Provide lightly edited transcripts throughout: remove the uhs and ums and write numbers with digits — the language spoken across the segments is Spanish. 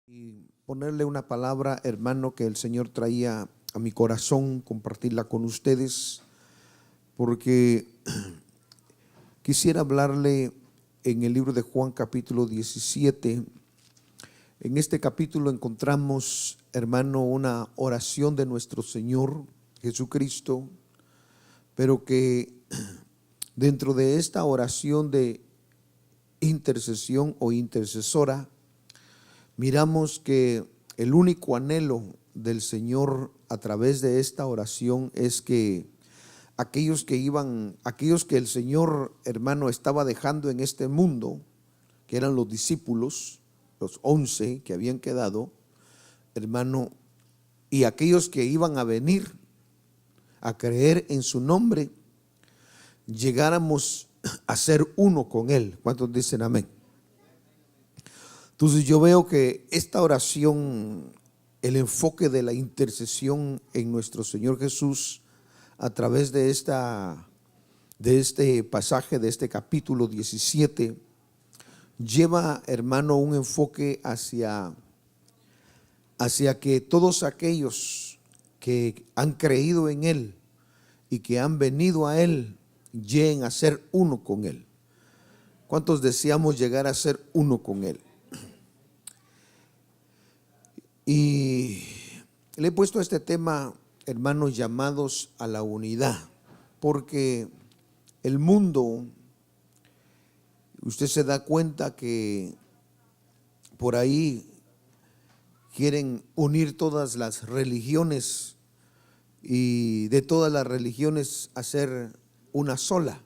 Y ponerle una palabra, hermano, que el Señor traía a mi corazón, compartirla con ustedes, porque quisiera hablarle en el libro de Juan capítulo 17. En este capítulo encontramos, hermano, una oración de nuestro Señor Jesucristo, pero que dentro de esta oración de intercesión o intercesora, miramos que el único anhelo del Señor a través de esta oración es que aquellos que el Señor, hermano, estaba dejando en este mundo, que eran los discípulos, los 11 que habían quedado, hermano, y aquellos que iban a venir a creer en su nombre, llegáramos a ser uno con Él. ¿Cuántos dicen amén? Entonces yo veo que esta oración, el enfoque de la intercesión en nuestro Señor Jesús a través de este pasaje, de este capítulo 17, lleva, hermano, un enfoque hacia que todos aquellos que han creído en Él y que han venido a Él, lleguen a ser uno con Él. ¿Cuántos deseamos llegar a ser uno con Él? Y le he puesto este tema, hermanos, llamados a la unidad, porque el mundo, usted se da cuenta que por ahí quieren unir todas las religiones y de todas las religiones hacer una sola,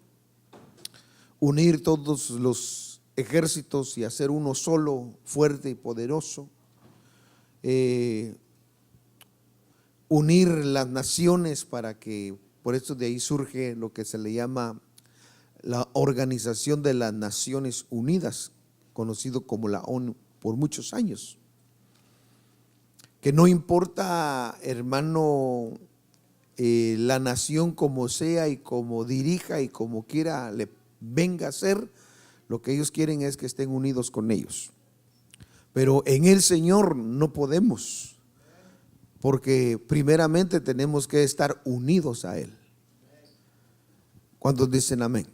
unir todos los ejércitos y hacer uno solo, fuerte y poderoso. Unir las naciones para que, por eso de ahí surge lo que se le llama la Organización de las Naciones Unidas, conocido como la ONU por muchos años. Que no importa, hermano, la nación como sea y como dirija y como quiera le venga a ser, lo que ellos quieren es que estén unidos con ellos. Pero en el Señor no podemos, porque primeramente tenemos que estar unidos a Él. ¿Cuántos dicen amén?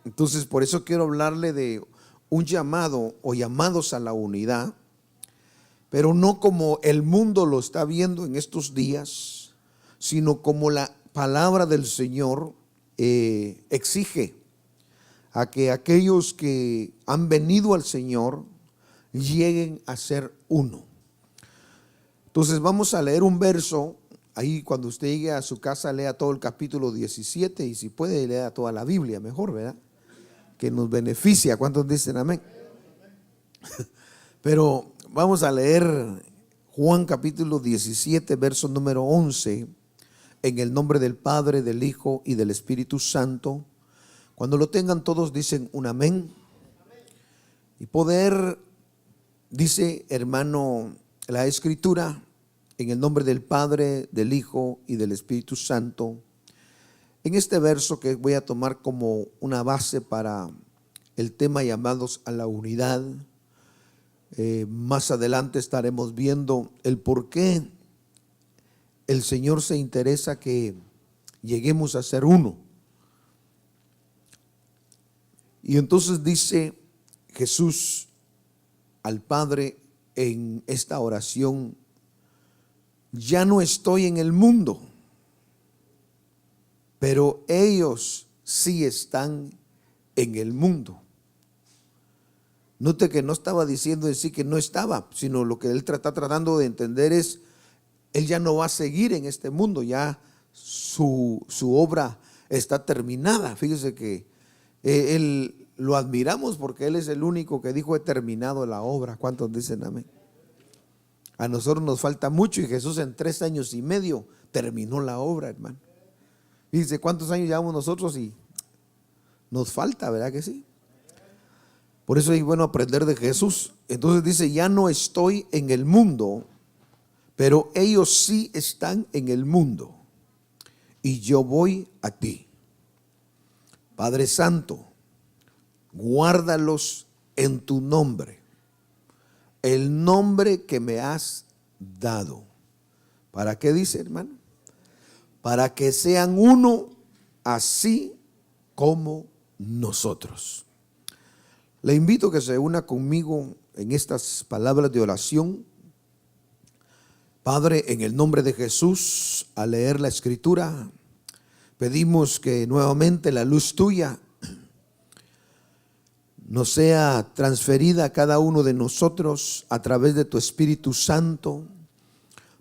Entonces, por eso quiero hablarle de un llamado o llamados a la unidad, pero no como el mundo lo está viendo en estos días, sino como la palabra del Señor exige a que aquellos que han venido al Señor lleguen a ser uno. Entonces vamos a leer un verso. Ahí cuando usted llegue a su casa, lea todo el capítulo 17 y si puede lea toda la Biblia, mejor, ¿verdad? Que nos beneficia. ¿Cuántos dicen amén? Pero vamos a leer Juan capítulo 17, verso número 11, en el nombre del Padre, del Hijo y del Espíritu Santo. Cuando lo tengan todos dicen un amén. Y poder, dice, hermano, la Escritura, en el nombre del Padre, del Hijo y del Espíritu Santo. En este verso que voy a tomar como una base para el tema llamados a la unidad, más adelante estaremos viendo el por qué el Señor se interesa que lleguemos a ser uno. Y entonces dice Jesús al Padre en esta oración: ya no estoy en el mundo, pero ellos sí están en el mundo. Note que no estaba diciendo en sí que no estaba, sino lo que él está tratando de entender es, él ya no va a seguir en este mundo, ya su obra está terminada. Fíjese que él lo admiramos porque él es el único que dijo: he terminado la obra. ¿Cuántos dicen amén? A nosotros nos falta mucho y Jesús en 3 años y medio terminó la obra, hermano. Dice, ¿cuántos años llevamos nosotros? Y nos falta, ¿verdad que sí? Por eso es bueno aprender de Jesús. Entonces dice, ya no estoy en el mundo, pero ellos sí están en el mundo y yo voy a ti. Padre Santo, guárdalos en tu nombre. el nombre que me has dado. ¿Para qué dice, hermano? Para que sean uno, así como nosotros. Le invito a que se una conmigo en estas palabras de oración. Padre, en el nombre de Jesús, al leer la escritura, pedimos que nuevamente la luz tuya nos sea transferida a cada uno de nosotros a través de tu Espíritu Santo,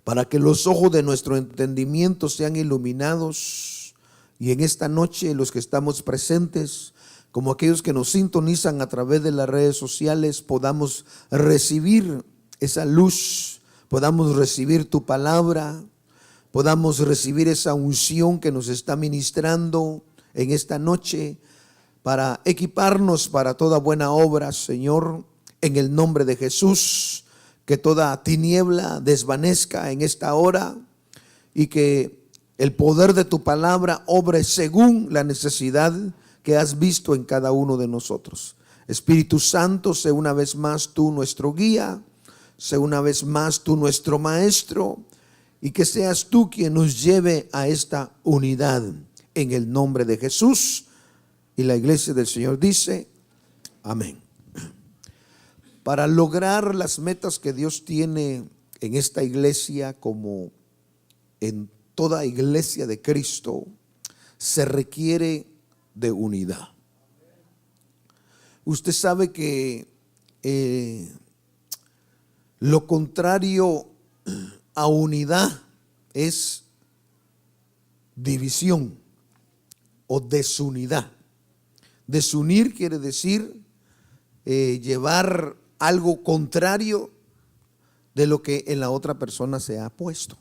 para que los ojos de nuestro entendimiento sean iluminados. Y en esta noche los que estamos presentes, como aquellos que nos sintonizan a través de las redes sociales, podamos recibir esa luz, podamos recibir tu palabra, podamos recibir esa unción que nos está ministrando en esta noche para equiparnos para toda buena obra, Señor, en el nombre de Jesús. Que toda tiniebla desvanezca en esta hora y que el poder de tu palabra obre según la necesidad que has visto en cada uno de nosotros. Espíritu Santo, sé una vez más tú nuestro guía, sé una vez más tú nuestro maestro, y que seas tú quien nos lleve a esta unidad en el nombre de Jesús. Y la iglesia del Señor dice, amén. Para lograr las metas que Dios tiene en esta iglesia, como en toda iglesia de Cristo, se requiere de unidad. Usted sabe que lo contrario a unidad es división o desunidad. Desunir quiere decir llevar algo contrario de lo que en la otra persona se ha puesto.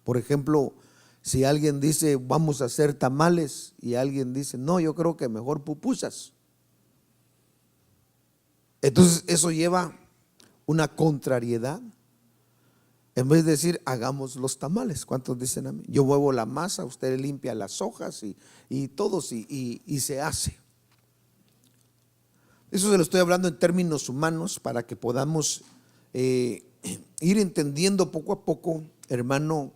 Por ejemplo, si alguien dice vamos a hacer tamales y alguien dice no, yo creo que mejor pupusas. Entonces eso lleva una contrariedad. En vez de decir hagamos los tamales, ¿cuántos dicen a mí? Yo muevo la masa, usted limpia las hojas y todo y se hace. Eso se lo estoy hablando en términos humanos para que podamos ir entendiendo poco a poco, hermano.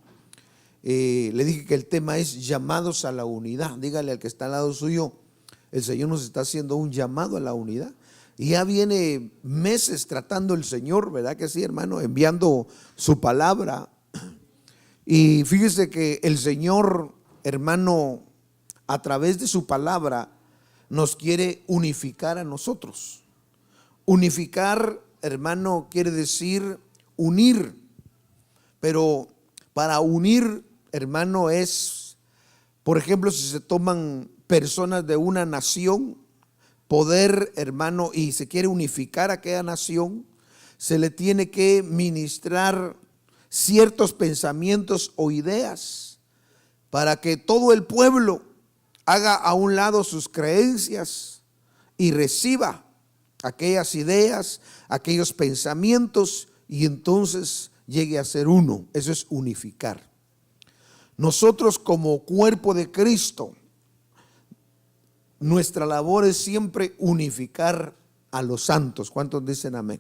Le dije que el tema es llamados a la unidad. Dígale al que está al lado suyo, el Señor nos está haciendo un llamado a la unidad. Y ya viene meses tratando el Señor, ¿verdad que sí, hermano? Enviando su palabra. Y fíjese que el Señor, hermano, a través de su palabra, nos quiere unificar a nosotros. Unificar, hermano, quiere decir unir. Pero para unir, hermano, es, por ejemplo, si se toman personas de una nación, poder, hermano, y se quiere unificar a aquella nación, se le tiene que ministrar ciertos pensamientos o ideas para que todo el pueblo haga a un lado sus creencias y reciba aquellas ideas, aquellos pensamientos, y entonces llegue a ser uno. Eso es unificar. Nosotros como cuerpo de Cristo, nuestra labor es siempre unificar a los santos. ¿Cuántos dicen amén?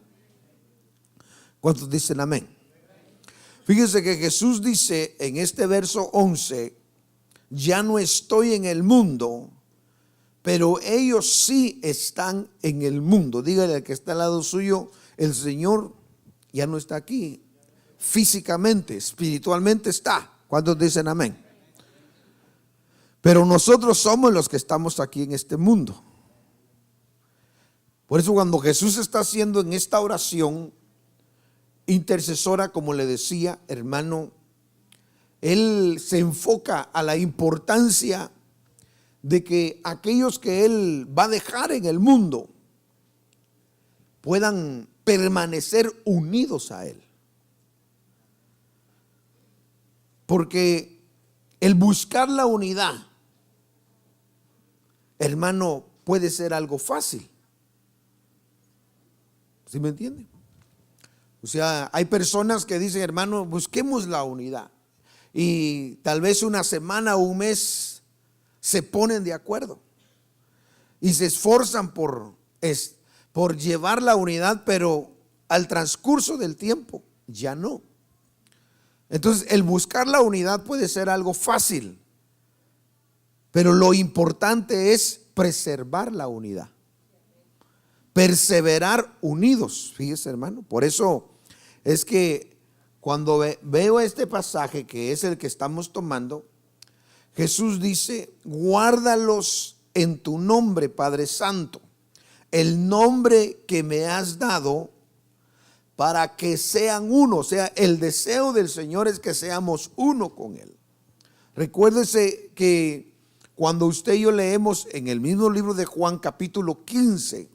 ¿Cuántos dicen amén? Fíjense que Jesús dice en este verso 11, ya no estoy en el mundo, pero ellos sí están en el mundo. Dígale al que está al lado suyo, el Señor ya no está aquí físicamente, espiritualmente está. ¿Cuántos dicen amén? Pero nosotros somos los que estamos aquí en este mundo. Por eso cuando Jesús está haciendo en esta oración intercesora, como le decía, hermano, Él se enfoca a la importancia de que aquellos que Él va a dejar en el mundo puedan permanecer unidos a Él. Porque el buscar la unidad, hermano, puede ser algo fácil. ¿Sí me entiende? O sea, hay personas que dicen, hermano, busquemos la unidad. Y tal vez una semana o un mes se ponen de acuerdo y se esfuerzan por llevar la unidad, pero al transcurso del tiempo ya no. Entonces, el buscar la unidad puede ser algo fácil, pero lo importante es preservar la unidad, perseverar unidos. Fíjese, hermano, por eso es que cuando veo este pasaje, que es el que estamos tomando, Jesús dice: guárdalos en tu nombre, Padre Santo, el nombre que me has dado, para que sean uno. O sea, el deseo del Señor es que seamos uno con Él. Recuérdese que cuando usted y yo leemos en el mismo libro de Juan, capítulo 15,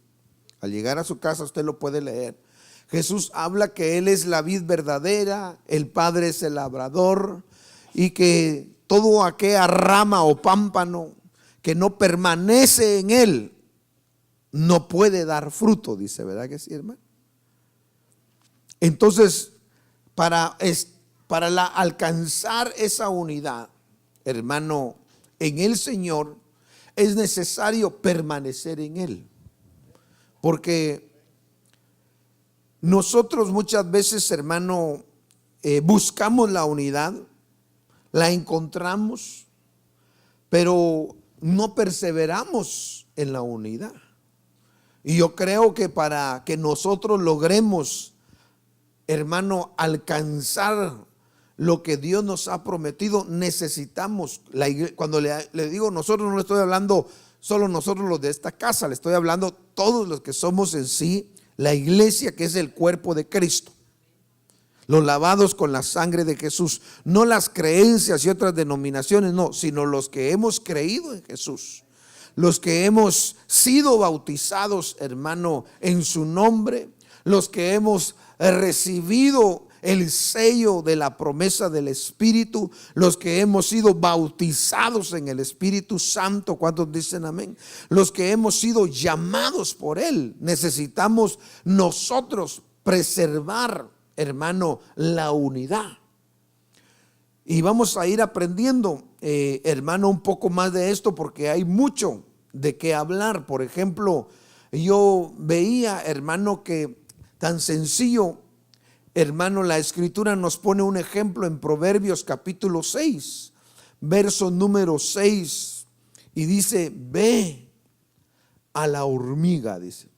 al llegar a su casa usted lo puede leer, Jesús habla que Él es la vid verdadera, el Padre es el labrador, y que todo aquella rama o pámpano que no permanece en Él no puede dar fruto, dice, ¿verdad que sí, hermano? Entonces, para alcanzar esa unidad, hermano, en el Señor, es necesario permanecer en Él. Porque nosotros muchas veces, hermano, buscamos la unidad, la encontramos, pero no perseveramos en la unidad. Y yo creo que para que nosotros logremos, hermano, alcanzar lo que Dios nos ha prometido, necesitamos la iglesia. Cuando le digo nosotros, no le estoy hablando solo nosotros los de esta casa, le estoy hablando todos los que somos en sí la iglesia, que es el cuerpo de Cristo, los lavados con la sangre de Jesús, no las creencias y otras denominaciones, no, sino los que hemos creído en Jesús, los que hemos sido bautizados, hermano, en su nombre, los que hemos recibido el sello de la promesa del Espíritu, los que hemos sido bautizados en el Espíritu Santo. ¿Cuántos dicen amén? Los que hemos sido llamados por Él. Necesitamos nosotros preservar, hermano, la unidad. Y vamos a ir aprendiendo, hermano, un poco más de esto, porque hay mucho de qué hablar. Por ejemplo, yo veía, hermano, que tan sencillo, hermano, la Escritura nos pone un ejemplo en Proverbios capítulo 6, verso número 6, y dice: ve a la hormiga, dice,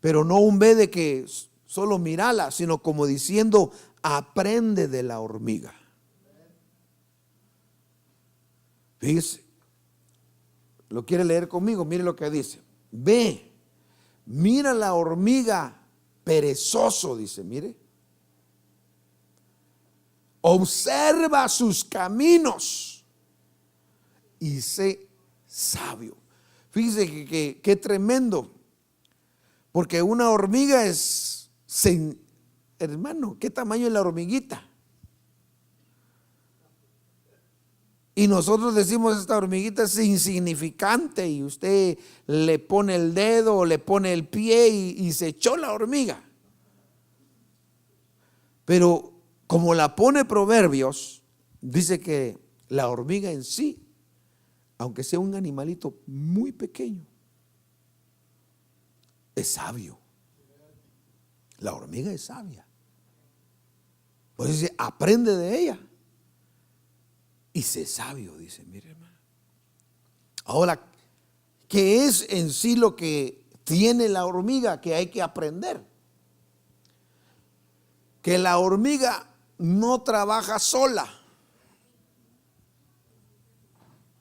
pero no un ve de que solo mírala, sino como diciendo: aprende de la hormiga. Fíjese, ¿lo quiere leer conmigo? Mire lo que dice: ve, mira la hormiga perezoso, dice, mire, observa sus caminos y sé sabio. Fíjese que tremendo, porque una hormiga es, hermano, ¿qué tamaño es la hormiguita? Y nosotros decimos: esta hormiguita es insignificante, y usted le pone el dedo o le pone el pie y se echó la hormiga. Pero como la pone Proverbios, dice que la hormiga en sí, aunque sea un animalito muy pequeño, es sabio. La hormiga es sabia. Pues dice: aprende de ella y sé sabio, dice. Mire, hermano. Ahora, ¿qué es en sí lo que tiene la hormiga que hay que aprender? Que la hormiga no trabaja sola,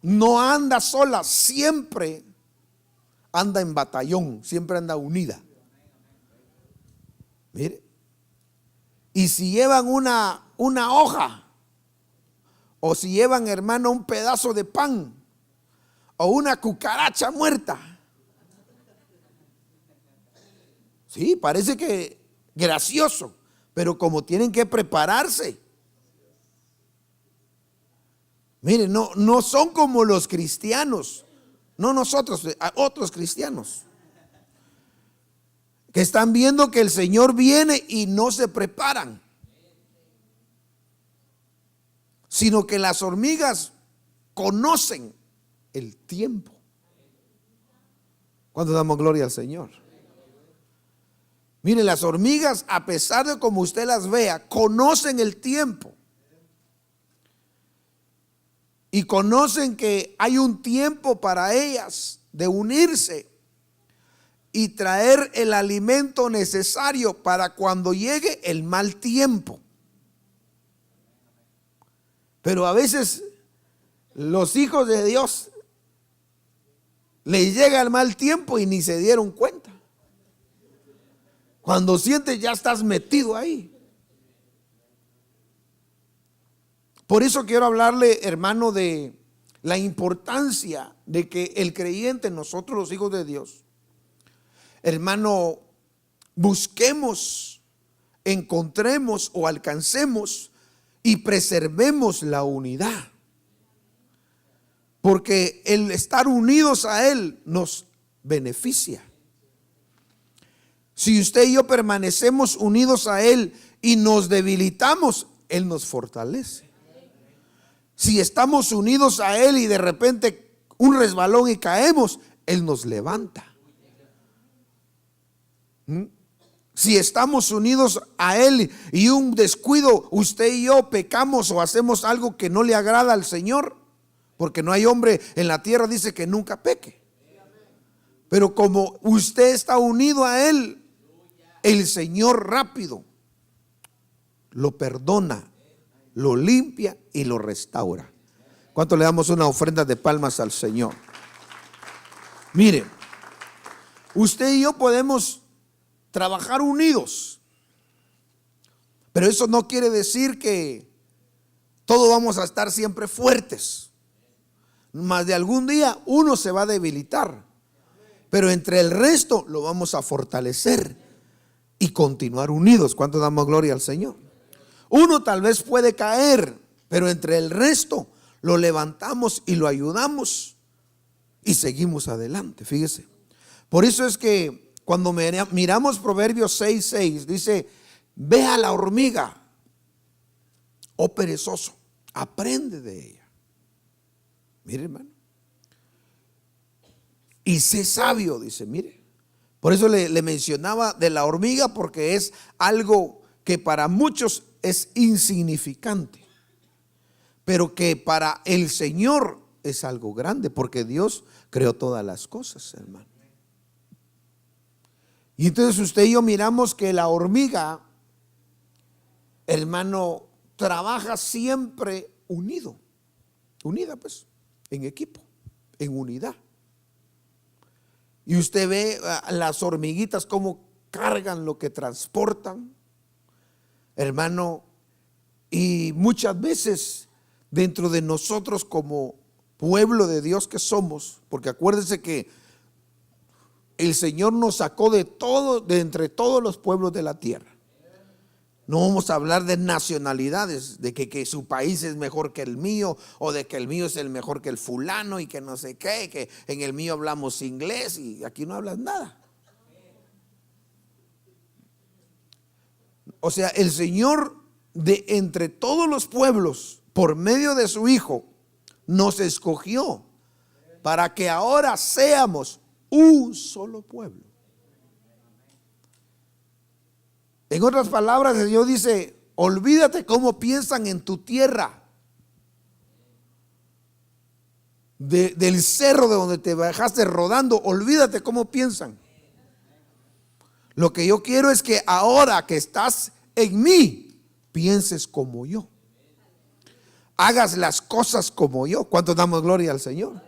no anda sola, siempre anda en batallón, siempre anda unida. Mire, y si llevan una hoja, o si llevan, hermano, un pedazo de pan, o una cucaracha muerta, sí, parece que gracioso, pero como tienen que prepararse. Miren, no son como los cristianos, no nosotros, otros cristianos, que están viendo que el Señor viene y no se preparan, sino que las hormigas conocen el tiempo. ¿Cuándo damos gloria al Señor? Mire, las hormigas, a pesar de como usted las vea, conocen el tiempo. Y conocen que hay un tiempo para ellas de unirse y traer el alimento necesario para cuando llegue el mal tiempo. Pero a veces los hijos de Dios les llega el mal tiempo y ni se dieron cuenta. Cuando sientes ya estás metido ahí. Por eso quiero hablarle, hermano, de la importancia de que el creyente, nosotros los hijos de Dios, hermano, busquemos, encontremos o alcancemos y preservemos la unidad. Porque el estar unidos a Él nos beneficia. Si usted y yo permanecemos unidos a Él y nos debilitamos, Él nos fortalece. Si estamos unidos a Él y de repente un resbalón y caemos, Él nos levanta. Si estamos unidos a Él y un descuido, usted y yo pecamos o hacemos algo que no le agrada al Señor, porque no hay hombre en la tierra, dice, que nunca peque. Pero como usted está unido a Él, el Señor rápido lo perdona, lo limpia y lo restaura. ¿Cuánto le damos una ofrenda de palmas al Señor? Mire, usted y yo podemos trabajar unidos, pero eso no quiere decir que todos vamos a estar siempre fuertes. Más de algún día uno se va a debilitar, pero entre el resto lo vamos a fortalecer y continuar unidos. ¿Cuánto damos gloria al Señor? Uno tal vez puede caer, pero entre el resto lo levantamos y lo ayudamos y seguimos adelante. Fíjese, por eso es que cuando miramos Proverbios 6:6, dice: ve a la hormiga, oh perezoso, aprende de ella. Mire, hermano, y sé sabio, dice, mire. Por eso le mencionaba de la hormiga, porque es algo que para muchos es insignificante, pero que para el Señor es algo grande, porque Dios creó todas las cosas, hermano. Y entonces usted y yo miramos que la hormiga, hermano, trabaja siempre unida pues, en equipo, en unidad. Y usted ve a las hormiguitas cómo cargan lo que transportan, hermano, y muchas veces dentro de nosotros como pueblo de Dios que somos, porque acuérdense que el Señor nos sacó de entre todos los pueblos de la tierra. No vamos a hablar de nacionalidades, de que su país es mejor que el mío, o de que el mío es el mejor que el fulano y que no sé qué, que en el mío hablamos inglés y aquí no hablas nada. O sea, el Señor de entre todos los pueblos, por medio de su Hijo, nos escogió para que ahora seamos un solo pueblo. En otras palabras, el Señor dice: olvídate cómo piensan en tu tierra, del cerro de donde te bajaste rodando. Olvídate cómo piensan. Lo que yo quiero es que ahora que estás en mí, pienses como yo, hagas las cosas como yo. ¿Cuánto damos gloria al Señor?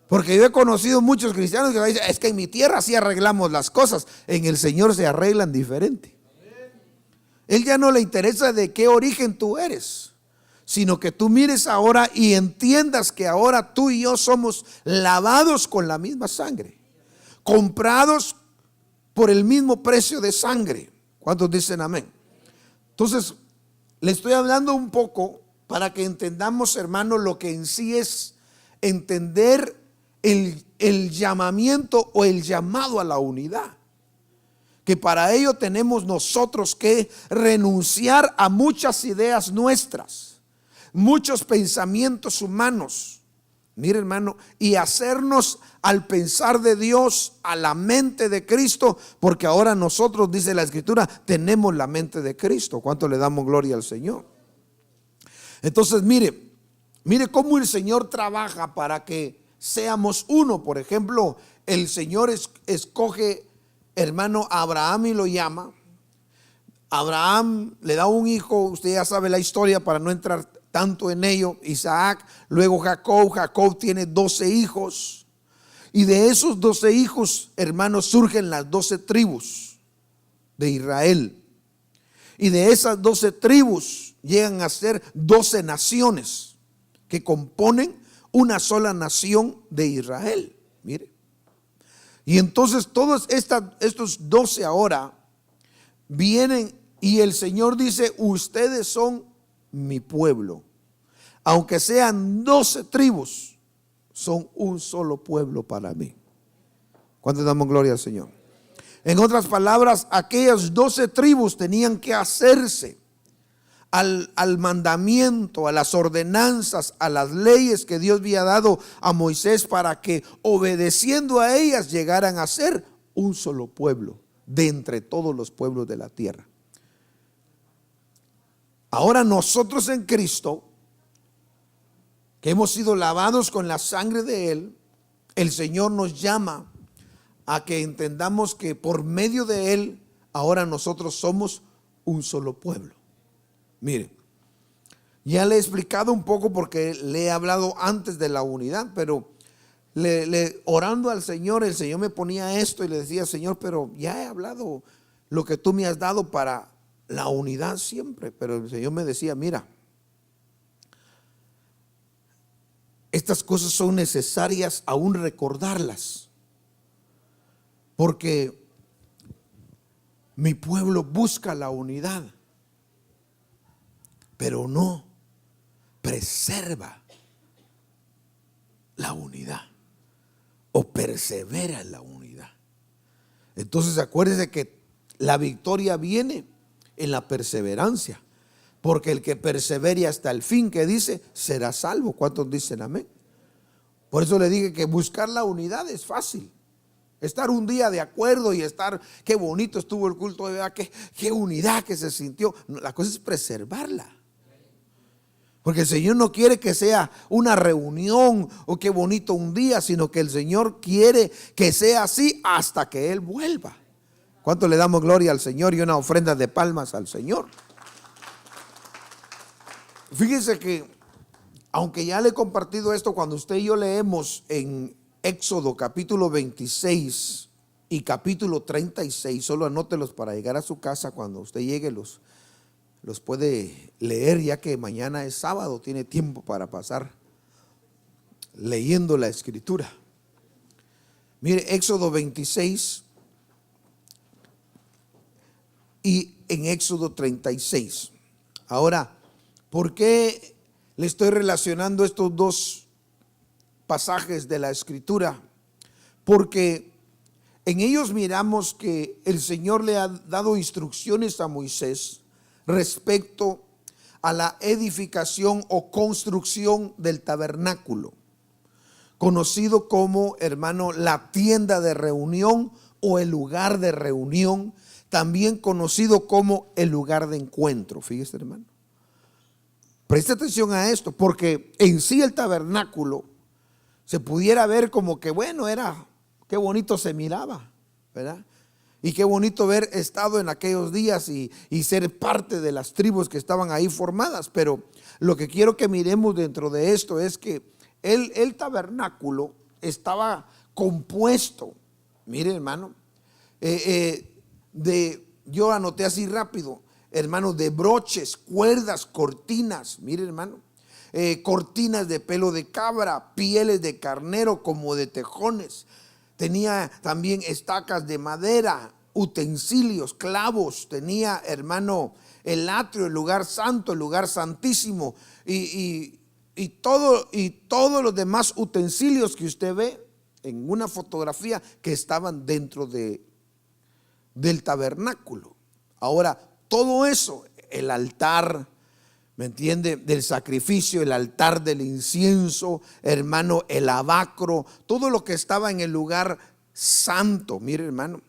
Porque yo he conocido muchos cristianos que dicen: es que en mi tierra sí arreglamos las cosas, en el Señor se arreglan diferente. Él ya no le interesa de qué origen tú eres, sino que tú mires ahora y entiendas que ahora tú y yo somos lavados con la misma sangre, comprados por el mismo precio de sangre. ¿Cuántos dicen amén? Entonces, le estoy hablando un poco para que entendamos, hermano, lo que en sí es entender el llamamiento o el llamado a la unidad. Que para ello tenemos nosotros que renunciar a muchas ideas nuestras, muchos pensamientos humanos, Mire, hermano, y hacernos al pensar de Dios a la mente de Cristo, porque ahora nosotros, dice la Escritura, tenemos la mente de Cristo. ¿Cuánto le damos gloria al Señor? Entonces, mire cómo el Señor trabaja para que seamos uno. Por ejemplo, el Señor escoge, hermano, a Abraham y lo llama. Abraham le da un hijo, usted ya sabe la historia para no entrar tanto en ello. Isaac, luego Jacob tiene 12 hijos. Y de esos 12 hijos, hermanos, surgen las 12 tribus de Israel. Y de esas 12 tribus llegan a ser 12 naciones que componen una sola nación de Israel. Mire. Y entonces todos estos 12 ahora vienen y el Señor dice: ustedes son mi pueblo. Aunque sean 12 tribus, son un solo pueblo para mí. ¿Cuánto damos gloria al Señor? En otras palabras, aquellas 12 tribus tenían que hacerse al mandamiento, a las ordenanzas, a las leyes que Dios había dado a Moisés, para que obedeciendo a ellas llegaran a ser un solo pueblo de entre todos los pueblos de la tierra. Ahora nosotros en Cristo, que hemos sido lavados con la sangre de Él, el Señor nos llama a que entendamos que por medio de Él ahora nosotros somos un solo pueblo. Mire, ya le he explicado un poco porque le he hablado antes de la unidad, pero orando al Señor, el Señor me ponía esto y le decía: Señor, pero ya he hablado lo que tú me has dado para la unidad siempre. Pero el Señor me decía: mira, estas cosas son necesarias aún recordarlas, porque mi pueblo busca la unidad, pero no preserva la unidad o persevera en la unidad. Entonces acuérdese que la victoria viene en la perseverancia, porque el que persevere hasta el fin, que dice, será salvo. ¿Cuántos dicen amén? Por eso le dije que buscar la unidad es fácil. Estar un día de acuerdo y estar, qué bonito estuvo el culto, de verdad, qué unidad que se sintió. La cosa es preservarla. Porque el Señor no quiere que sea una reunión o qué bonito un día, sino que el Señor quiere que sea así hasta que Él vuelva. ¿Cuánto le damos gloria al Señor y una ofrenda de palmas al Señor? Fíjense que, aunque ya le he compartido esto, cuando usted y yo leemos en Éxodo capítulo 26 y capítulo 36, solo anótelos para llegar a su casa. Cuando usted llegue los puede leer, ya que mañana es sábado, tiene tiempo para pasar leyendo la escritura. Mire, Éxodo 26 y en Éxodo 36. Ahora, ¿por qué le estoy relacionando estos dos pasajes de la escritura? Porque en ellos miramos que el Señor le ha dado instrucciones a Moisés respecto a la edificación o construcción del tabernáculo, conocido como, hermano, la tienda de reunión o el lugar de reunión, también conocido como el lugar de encuentro. Fíjese, hermano, preste atención a esto, porque en sí el tabernáculo se pudiera ver como que, bueno, qué bonito se miraba, ¿verdad? Y qué bonito haber estado en aquellos días y ser parte de las tribus que estaban ahí formadas. Pero lo que quiero que miremos dentro de esto es que el tabernáculo estaba compuesto, mire, hermano, yo anoté así rápido, hermano, de broches, cuerdas, cortinas, mire, hermano, cortinas de pelo de cabra, pieles de carnero como de tejones. Tenía también estacas de madera, utensilios, clavos. Tenía, hermano, el atrio, el lugar santo, el lugar santísimo y todos los demás utensilios que usted ve en una fotografía que estaban dentro del tabernáculo. Ahora, todo eso, el altar, ¿Me entiende? Del sacrificio, el altar del incienso, hermano, el lavacro, todo lo que estaba en el lugar santo, mire hermano,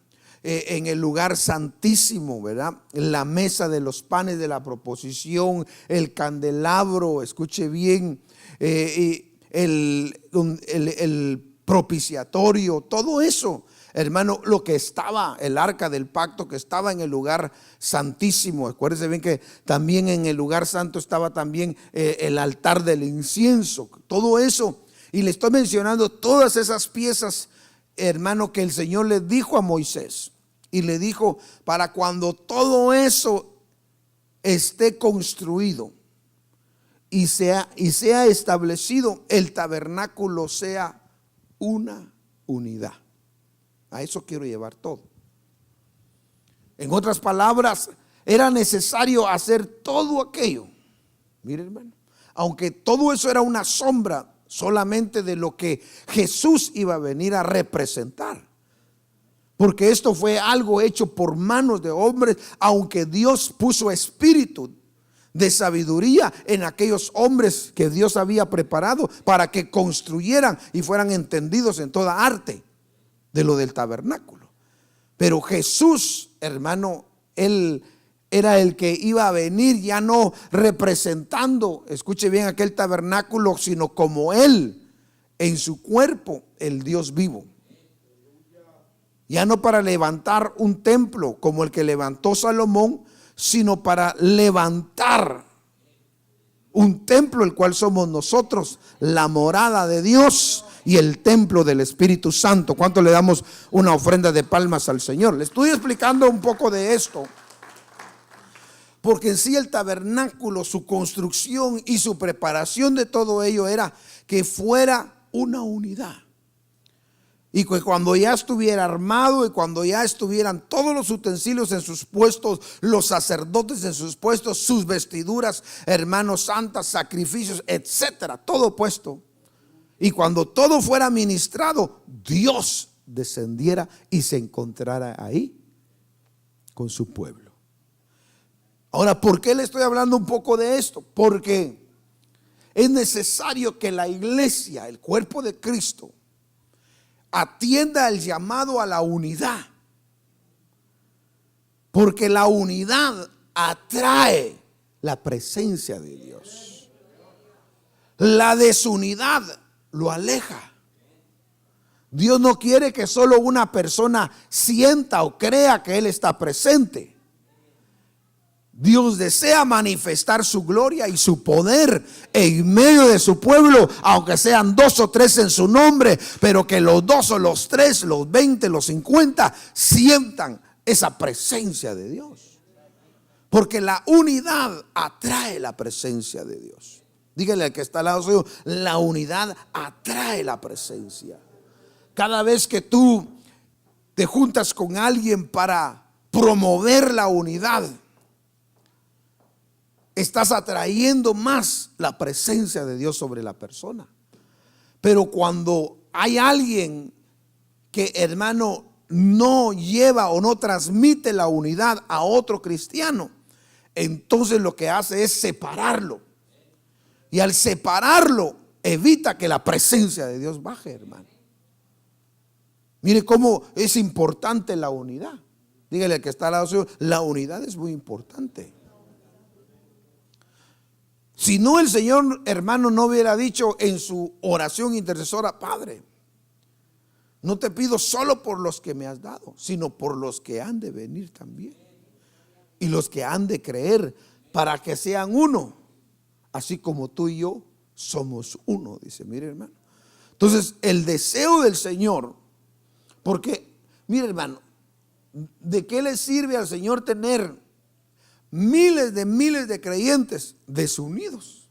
en el lugar santísimo, ¿verdad? La mesa de los panes de la proposición, el candelabro, escuche bien, el propiciatorio, todo eso, hermano, lo que estaba, el arca del pacto que estaba en el lugar santísimo. Acuérdense bien que también en el lugar santo estaba también el altar del incienso, todo eso. Y le estoy mencionando todas esas piezas, hermano, que el Señor le dijo a Moisés. Y le dijo, para cuando todo eso esté construido y sea establecido, el tabernáculo sea una unidad. A eso quiero llevar todo. En otras palabras, era necesario hacer todo aquello. Mire hermano, aunque todo eso era una sombra solamente de lo que Jesús iba a venir a representar. Porque esto fue algo hecho por manos de hombres, aunque Dios puso espíritu de sabiduría en aquellos hombres que Dios había preparado para que construyeran y fueran entendidos en toda arte de lo del tabernáculo. Pero Jesús, hermano, Él era el que iba a venir ya no representando, escuche bien, aquel tabernáculo, sino como Él en su cuerpo, el Dios vivo. Ya no para levantar un templo como el que levantó Salomón, sino para levantar un templo, el cual somos nosotros, la morada de Dios y el templo del Espíritu Santo. ¿Cuánto le damos una ofrenda de palmas al Señor? Le estoy explicando un poco de esto, porque en sí el tabernáculo, su construcción y su preparación de todo ello era que fuera una unidad. Y que cuando ya estuviera armado y cuando ya estuvieran todos los utensilios en sus puestos, los sacerdotes en sus puestos, sus vestiduras, hermanos, santas, sacrificios, etcétera, todo puesto. Y cuando todo fuera ministrado, Dios descendiera y se encontrara ahí con su pueblo. Ahora, ¿por qué le estoy hablando un poco de esto? Porque es necesario que la iglesia, el cuerpo de Cristo, atienda el llamado a la unidad, porque la unidad atrae la presencia de Dios. La desunidad lo aleja. Dios no quiere que solo una persona sienta o crea que Él está presente. Dios desea manifestar su gloria y su poder en medio de su pueblo, aunque sean 2 o 3 en su nombre, pero que los 2 o los 3, los 20, los 50 sientan esa presencia de Dios. Porque la unidad atrae la presencia de Dios. Dígale al que está al lado suyo, la unidad atrae la presencia. Cada vez que tú te juntas con alguien para promover la unidad, estás atrayendo más la presencia de Dios sobre la persona. Pero cuando hay alguien que, hermano, no lleva o no transmite la unidad a otro cristiano, entonces lo que hace es separarlo. Y al separarlo, evita que la presencia de Dios baje, hermano. Mire cómo es importante la unidad. Dígale al que está al lado suyo, la unidad es muy importante. Si no, el Señor, hermano, no hubiera dicho en su oración intercesora: Padre, no te pido solo por los que me has dado, sino por los que han de venir también, y los que han de creer, para que sean uno, así como tú y yo somos uno. Dice, mire hermano. Entonces el deseo del Señor, porque mire hermano, ¿de qué le sirve al Señor tener miles de creyentes desunidos?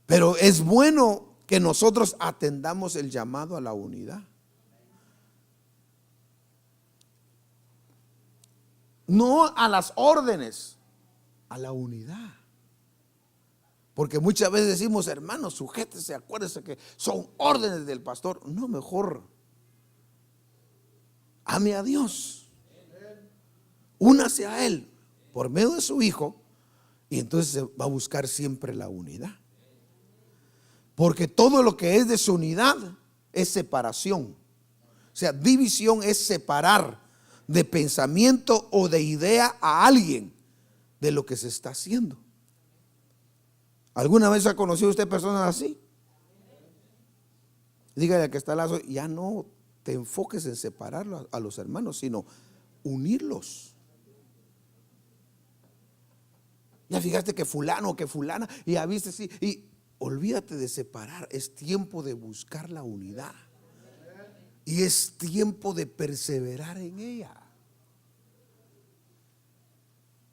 Pero es bueno que nosotros atendamos el llamado a la unidad. No a las órdenes, a la unidad. Porque muchas veces decimos, hermanos, sujétese, acuérdese que son órdenes del pastor. No, mejor ame a Dios. únase a Él por medio de su Hijo, y entonces se va a buscar siempre la unidad. Porque todo lo que es desunidad es separación. O sea, división es separar de pensamiento o de idea a alguien de lo que se está haciendo. ¿Alguna vez ha conocido usted personas así? Dígale al que está al lado, ya no te enfoques en separar a los hermanos, sino unirlos. Ya fijaste que fulano, que fulana, y ya viste, sí, y olvídate de separar. Es tiempo de buscar la unidad, y es tiempo de perseverar en ella.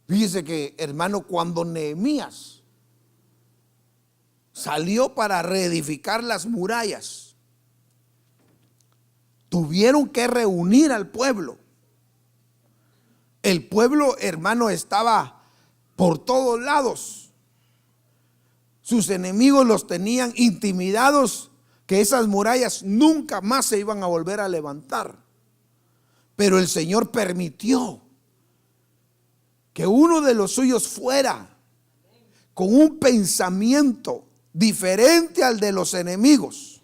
Fíjese que, hermano, cuando Nehemías salió para reedificar las murallas, tuvieron que reunir al pueblo. El pueblo, hermano, estaba por todos lados. Sus enemigos los tenían intimidados, que esas murallas nunca más se iban a volver a levantar. Pero el Señor permitió que uno de los suyos fuera con un pensamiento diferente al de los enemigos,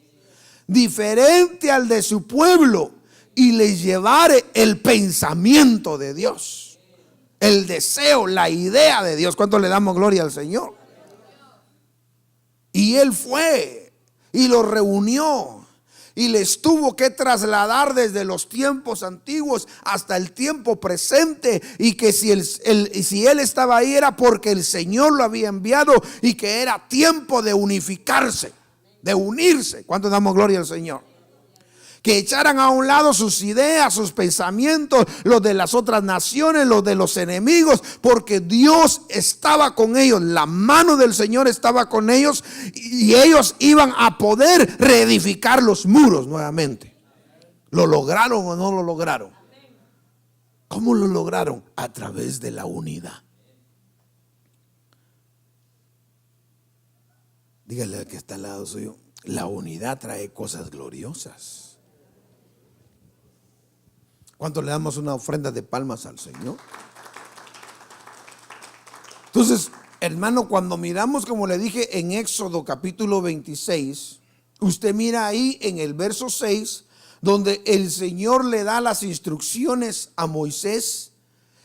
diferente al de su pueblo, y les llevare el pensamiento de Dios, el deseo, la idea de Dios. ¿Cuánto le damos gloria al Señor? Y él fue y los reunió, y les tuvo que trasladar desde los tiempos antiguos hasta el tiempo presente, y que si él estaba ahí era porque el Señor lo había enviado, y que era tiempo de unificarse, de unirse. ¿Cuánto damos gloria al Señor? Que echaran a un lado sus ideas, sus pensamientos, los de las otras naciones, los de los enemigos, porque Dios estaba con ellos, la mano del Señor estaba con ellos, y ellos iban a poder reedificar los muros nuevamente. ¿Lo lograron o no lo lograron? ¿Cómo lo lograron? A través de la unidad. Dígale al que está al lado suyo, la unidad trae cosas gloriosas. ¿Cuánto le damos una ofrenda de palmas al Señor? Entonces, hermano, cuando miramos, como le dije, en Éxodo capítulo 26, usted mira ahí en el verso 6, donde el Señor le da las instrucciones a Moisés,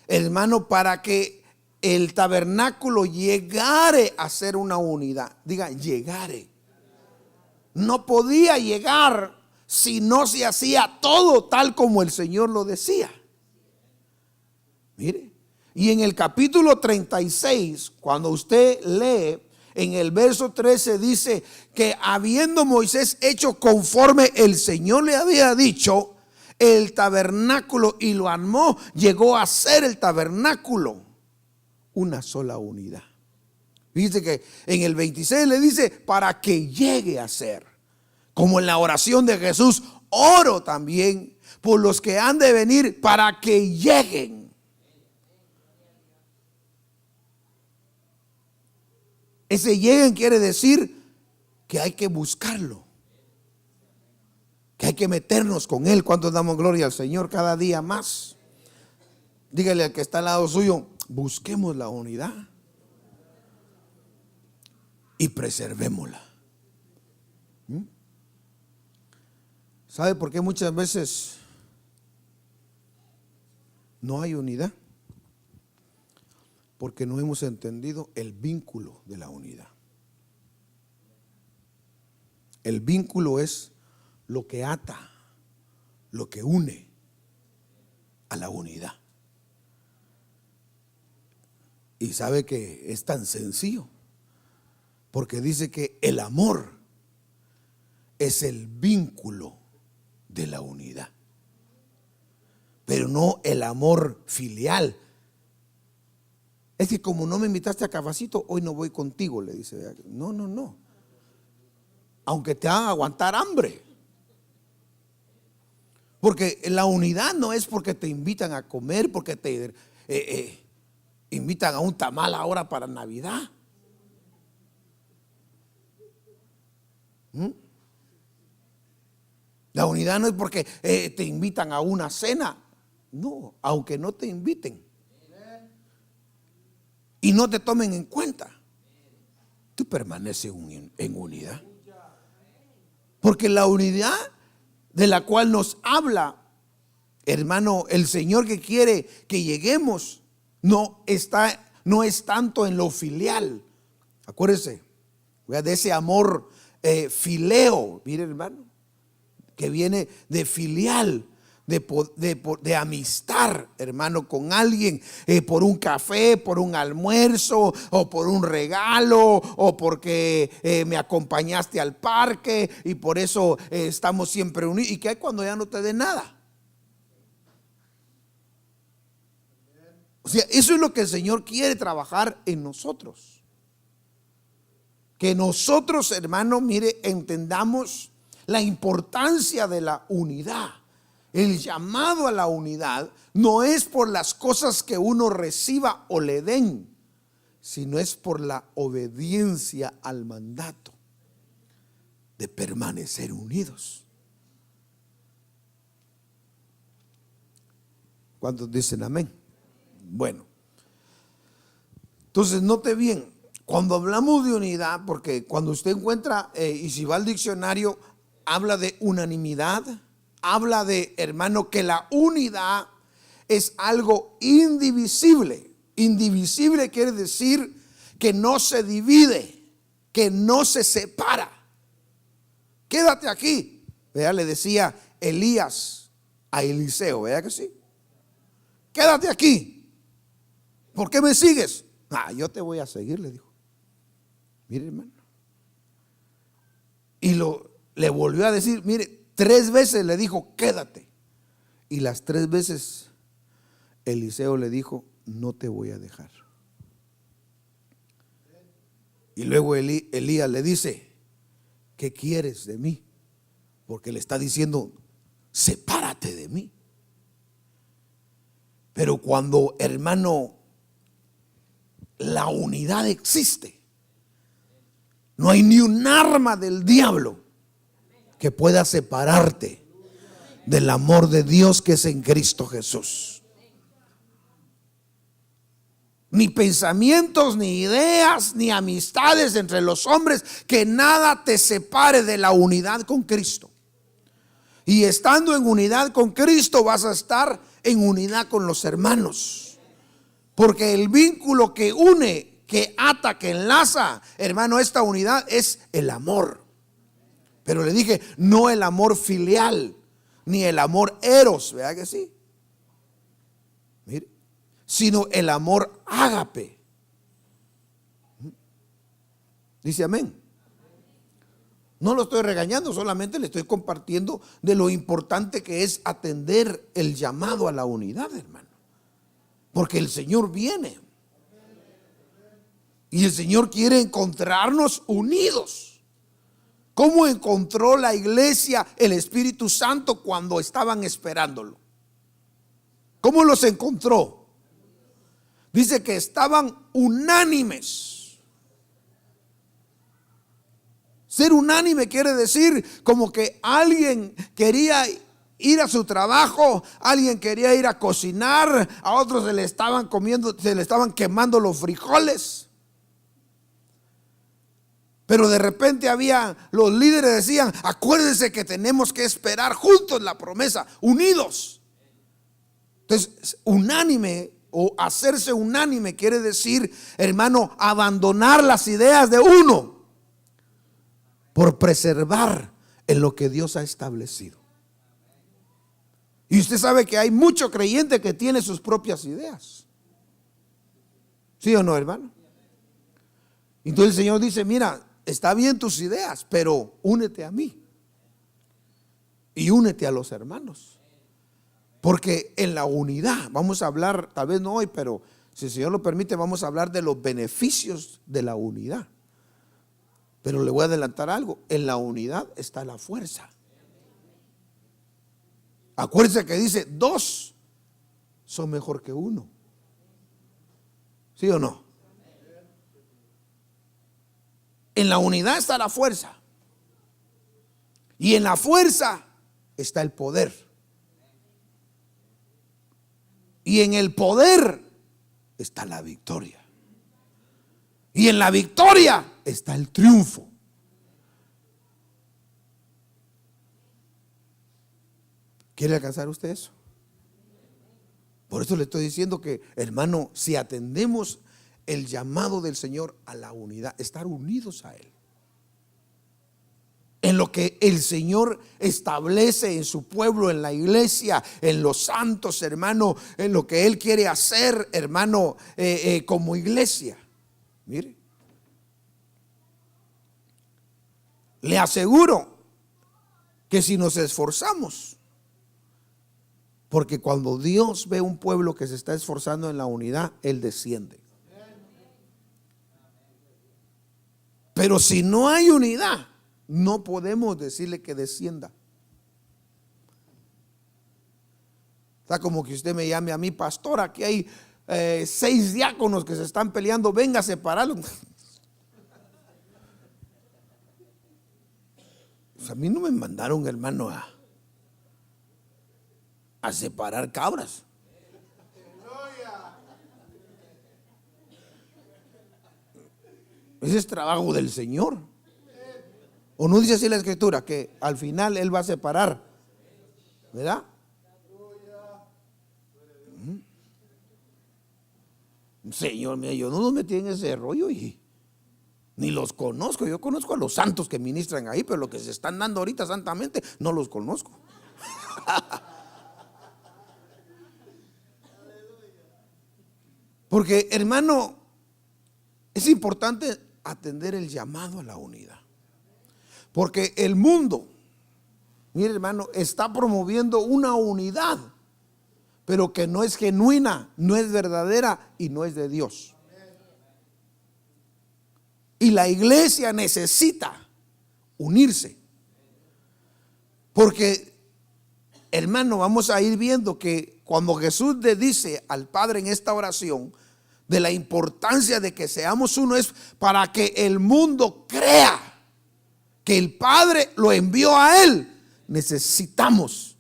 hermano, para que el tabernáculo llegare a ser una unidad. Diga, llegare. No podía llegar si no se hacía todo tal como el Señor lo decía. Mire, y en el capítulo 36, cuando usted lee, en el verso 13 dice que habiendo Moisés hecho conforme el Señor le había dicho, el tabernáculo, y lo armó, llegó a ser el tabernáculo una sola unidad. Fíjese que en el 26 le dice, para que llegue a ser. Como en la oración de Jesús, oro también por los que han de venir, para que lleguen. Ese lleguen quiere decir que hay que buscarlo, que hay que meternos con Él. ¿Cuántos damos gloria al Señor cada día más? Dígale al que está al lado suyo, busquemos la unidad y preservémosla. ¿Sabe por qué muchas veces no hay unidad? Porque no hemos entendido el vínculo de la unidad. El vínculo es lo que ata, lo que une a la unidad. Y sabe que es tan sencillo, porque dice que el amor es el vínculo de la unidad, pero no el amor filial. Es que como no me invitaste a cafecito, hoy no voy contigo, le dice. No. Aunque te hagan aguantar hambre. Porque la unidad no es porque te invitan a comer, porque te invitan a un tamal ahora para Navidad. La unidad no es porque te invitan a una cena. No, aunque no te inviten, y no te tomen en cuenta, tú permaneces en unidad. Porque la unidad de la cual nos habla, hermano, el Señor que quiere que lleguemos, no es tanto en lo filial. Acuérdese de ese amor fileo, mire hermano, que viene de filial, de amistad, hermano, con alguien, por un café, por un almuerzo, o por un regalo, o porque me acompañaste al parque y por eso estamos siempre unidos. ¿Y qué hay cuando ya no te dé nada? O sea, eso es lo que el Señor quiere trabajar en nosotros. Que nosotros, hermano, mire, entendamos la importancia de la unidad. El llamado a la unidad no es por las cosas que uno reciba o le den, sino es por la obediencia al mandato de permanecer unidos. ¿Cuántos dicen amén? Bueno, entonces note bien, cuando hablamos de unidad, porque cuando usted encuentra, y si va al diccionario, habla de unanimidad, habla de, hermano, que la unidad es algo indivisible. Indivisible quiere decir que no se divide, que no se separa. Quédate aquí, ¿verdad? Le decía Elías a Eliseo, ¿verdad que sí? Quédate aquí. ¿Por qué me sigues? Yo te voy a seguir, le dijo. Mire, hermano. Y le volvió a decir, mire, 3 veces le dijo, quédate. Y las 3 veces Eliseo le dijo, no te voy a dejar. Y luego Elías le dice, ¿qué quieres de mí? Porque le está diciendo, sepárate de mí. Pero cuando, hermano, la unidad existe, no hay ni un arma del diablo que pueda separarte del amor de Dios que es en Cristo Jesús. Ni pensamientos, ni ideas, ni amistades entre los hombres, que nada te separe de la unidad con Cristo. Y estando en unidad con Cristo, vas a estar en unidad con los hermanos. Porque el vínculo que une, que ata, que enlaza, hermano, esta unidad es el amor. Pero le dije, no el amor filial, ni el amor eros, ¿verdad que sí? Mire, sino el amor ágape. Dice amén. No lo estoy regañando, solamente le estoy compartiendo de lo importante que es atender el llamado a la unidad, hermano. Porque el Señor viene. Y el Señor quiere encontrarnos unidos. ¿Cómo encontró la iglesia el Espíritu Santo cuando estaban esperándolo? ¿Cómo los encontró? Dice que estaban unánimes. Ser unánime quiere decir como que alguien quería ir a su trabajo, alguien quería ir a cocinar, a otros se le estaban quemando los frijoles. Pero de repente los líderes decían, acuérdense que tenemos que esperar juntos la promesa, unidos. Entonces, unánime o hacerse unánime quiere decir, hermano, abandonar las ideas de uno por preservar en lo que Dios ha establecido. Y usted sabe que hay mucho creyente que tiene sus propias ideas. ¿Sí o no, hermano? Entonces el Señor dice, mira, está bien tus ideas, pero únete a mí. Y únete a los hermanos. Porque en la unidad, vamos a hablar, tal vez no hoy, pero si el Señor lo permite, vamos a hablar de los beneficios de la unidad. Pero le voy a adelantar algo, en la unidad está la fuerza. Acuérdense que dice, 2 son mejor que 1. ¿Sí o no? En la unidad está la fuerza. Y en la fuerza está el poder. Y en el poder está la victoria. Y en la victoria está el triunfo. ¿Quiere alcanzar usted eso? Por eso le estoy diciendo que, hermano, si atendemos el llamado del Señor a la unidad, estar unidos a Él, en lo que el Señor establece en su pueblo, en la iglesia, en los santos, hermano, en lo que Él quiere hacer, hermano, como iglesia. Mire, le aseguro que si nos esforzamos, porque cuando Dios ve un pueblo que se está esforzando en la unidad, Él desciende. Pero si no hay unidad, no podemos decirle que descienda. Está como que usted me llame a mí, pastor, aquí hay 6 diáconos que se están peleando, venga a separarlos. Pues a mí no me mandaron, hermano, a separar cabras. Ese es trabajo del Señor. ¿O no dice así la Escritura que al final Él va a separar? ¿Verdad? Señor, mira, yo no los metí en ese rollo y ni los conozco. Yo conozco a los santos que ministran ahí, pero lo que se están dando ahorita santamente no los conozco. Porque, hermano, es importante atender el llamado a la unidad. Porque el mundo, mire, hermano, está promoviendo una unidad, pero que no es genuina, no es verdadera y no es de Dios. Y la iglesia necesita unirse. Porque, hermano, vamos a ir viendo que cuando Jesús le dice al Padre en esta oración de la importancia de que seamos uno, es para que el mundo crea que el Padre lo envió a Él. Necesitamos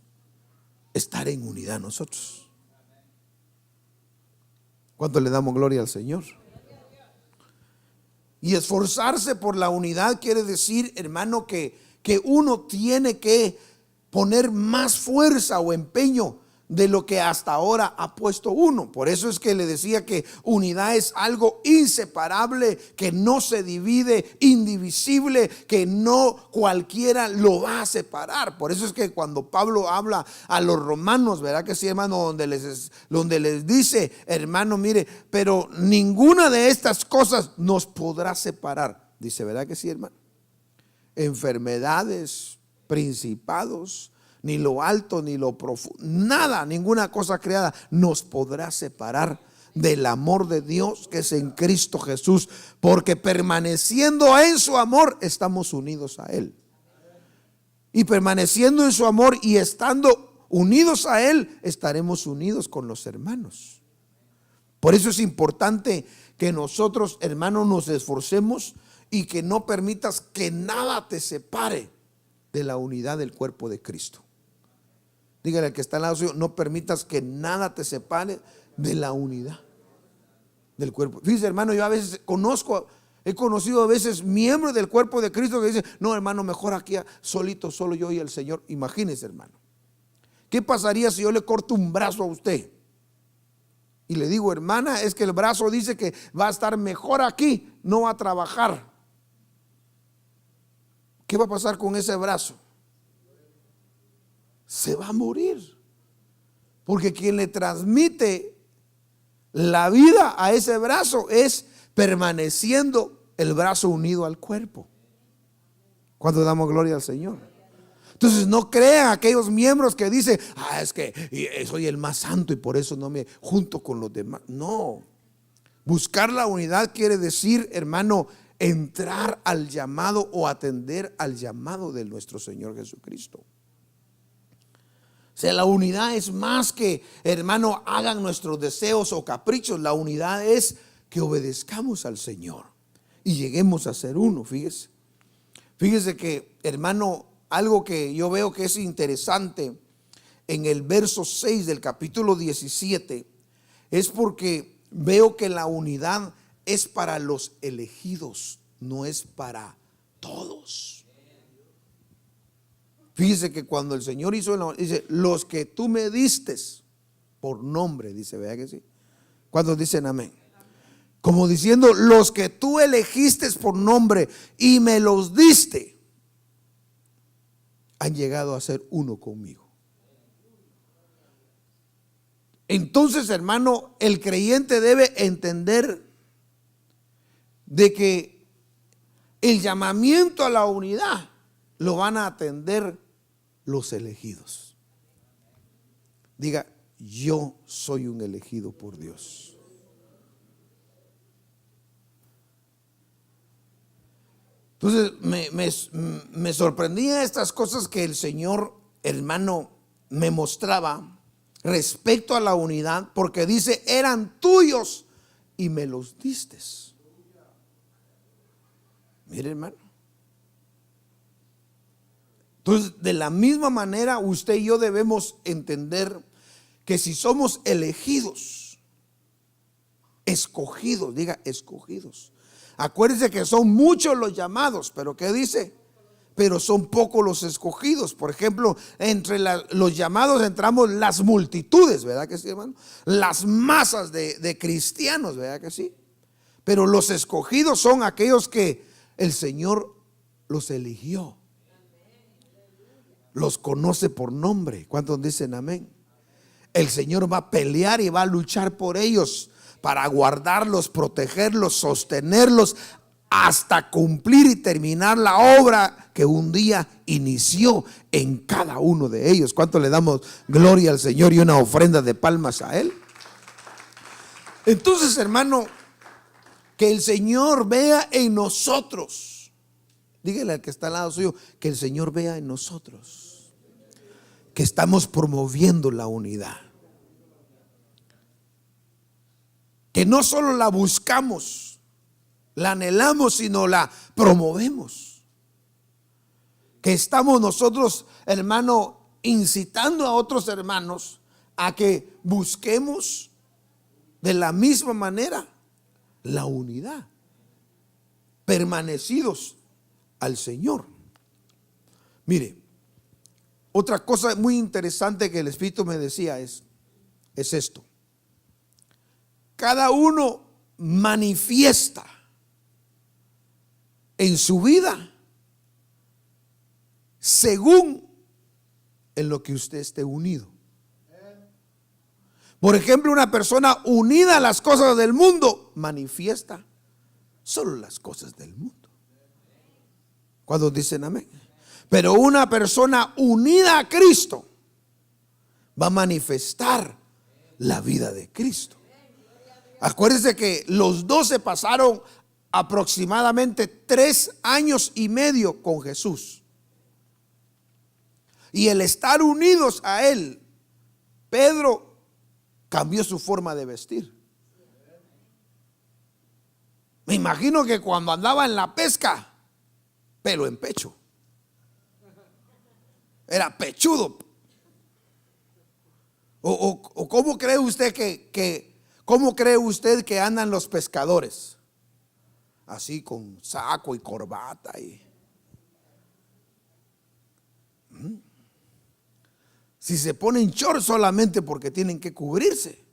estar en unidad nosotros. ¿Cuánto le damos gloria al Señor? Y esforzarse por la unidad quiere decir, hermano, que uno tiene que poner más fuerza o empeño de lo que hasta ahora ha puesto uno. Por eso es que le decía que unidad es algo inseparable, que no se divide, indivisible, que no cualquiera lo va a separar. Por eso es que cuando Pablo habla a los romanos, ¿verdad que sí, hermano? Donde les dice, hermano, mire, pero ninguna de estas cosas nos podrá separar. Dice, ¿verdad que sí, hermano? Enfermedades, principados, ni lo alto, ni lo profundo, nada, ninguna cosa creada nos podrá separar del amor de Dios que es en Cristo Jesús, porque permaneciendo en su amor estamos unidos a Él. Y permaneciendo en su amor y estando unidos a Él, estaremos unidos con los hermanos. Por eso es importante que nosotros, hermanos, nos esforcemos y que no permitas que nada te separe de la unidad del cuerpo de Cristo. Dígale al que está al lado suyo, no permitas que nada te separe de la unidad del cuerpo. Fíjese, hermano, yo a veces he conocido a veces miembros del cuerpo de Cristo que dicen, no, hermano, mejor aquí solito, solo yo y el Señor. Imagínese, hermano, ¿qué pasaría si yo le corto un brazo a usted? Y le digo, hermana, es que el brazo dice que va a estar mejor aquí, no va a trabajar. ¿Qué va a pasar con ese brazo? Se va a morir, porque quien le transmite la vida a ese brazo es permaneciendo el brazo unido al cuerpo. Cuando damos gloria al Señor. Entonces no crean aquellos miembros que dicen, es que soy el más santo y por eso no me junto con los demás. No, buscar la unidad quiere decir, hermano, entrar al llamado o atender al llamado de nuestro Señor Jesucristo. O sea, la unidad es más que, hermano, hagan nuestros deseos o caprichos. La unidad es que obedezcamos al Señor y lleguemos a ser uno. Fíjese que, hermano, algo que yo veo que es interesante en el verso 6 del capítulo 17 es porque veo que la unidad es para los elegidos, no es para todos. Fíjese que cuando el Señor dice, los que tú me distes por nombre, dice, vea que sí. ¿Cuántos dicen amén? Como diciendo, los que tú elegiste por nombre y me los diste, han llegado a ser uno conmigo. Entonces, hermano, el creyente debe entender de que el llamamiento a la unidad lo van a atender los elegidos. Diga, yo soy un elegido por Dios. Entonces me sorprendía estas cosas que el Señor, hermano, me mostraba respecto a la unidad, porque dice, eran tuyos y me los distes. Mire, hermano. Entonces, de la misma manera, usted y yo debemos entender que si somos elegidos, escogidos, diga escogidos. Acuérdense que son muchos los llamados, pero ¿qué dice? Pero son pocos los escogidos. Por ejemplo, entre los llamados entramos las multitudes, ¿verdad que sí, hermano? Las masas de cristianos, ¿verdad que sí? Pero los escogidos son aquellos que el Señor los eligió. Los conoce por nombre. ¿Cuántos dicen amén? El Señor va a pelear y va a luchar por ellos para guardarlos, protegerlos, sostenerlos hasta cumplir y terminar la obra que un día inició en cada uno de ellos. ¿Cuánto le damos gloria al Señor y una ofrenda de palmas a Él? Entonces, hermano, que el Señor vea en nosotros. Dígale al que está al lado suyo, que el Señor vea en nosotros que estamos promoviendo la unidad. Que no solo la buscamos, la anhelamos, sino la promovemos. Que estamos nosotros, hermano, incitando a otros hermanos a que busquemos de la misma manera la unidad, permanecidos al Señor. Mire, otra cosa muy interesante que el Espíritu me decía es esto. Cada uno manifiesta en su vida según en lo que usted esté unido. Por ejemplo, una persona unida a las cosas del mundo manifiesta solo las cosas del mundo. ¿Cuántos dicen amén? Pero una persona unida a Cristo va a manifestar la vida de Cristo. Acuérdense que los 12 pasaron aproximadamente 3 años y medio con Jesús. Y el estar unidos a Él, Pedro cambió su forma de vestir. Me imagino que cuando andaba en la pesca, pelo en pecho, era pechudo. O ¿cómo cree usted cómo cree usted que andan los pescadores? Así con saco y corbata Si se ponen short solamente porque tienen que cubrirse.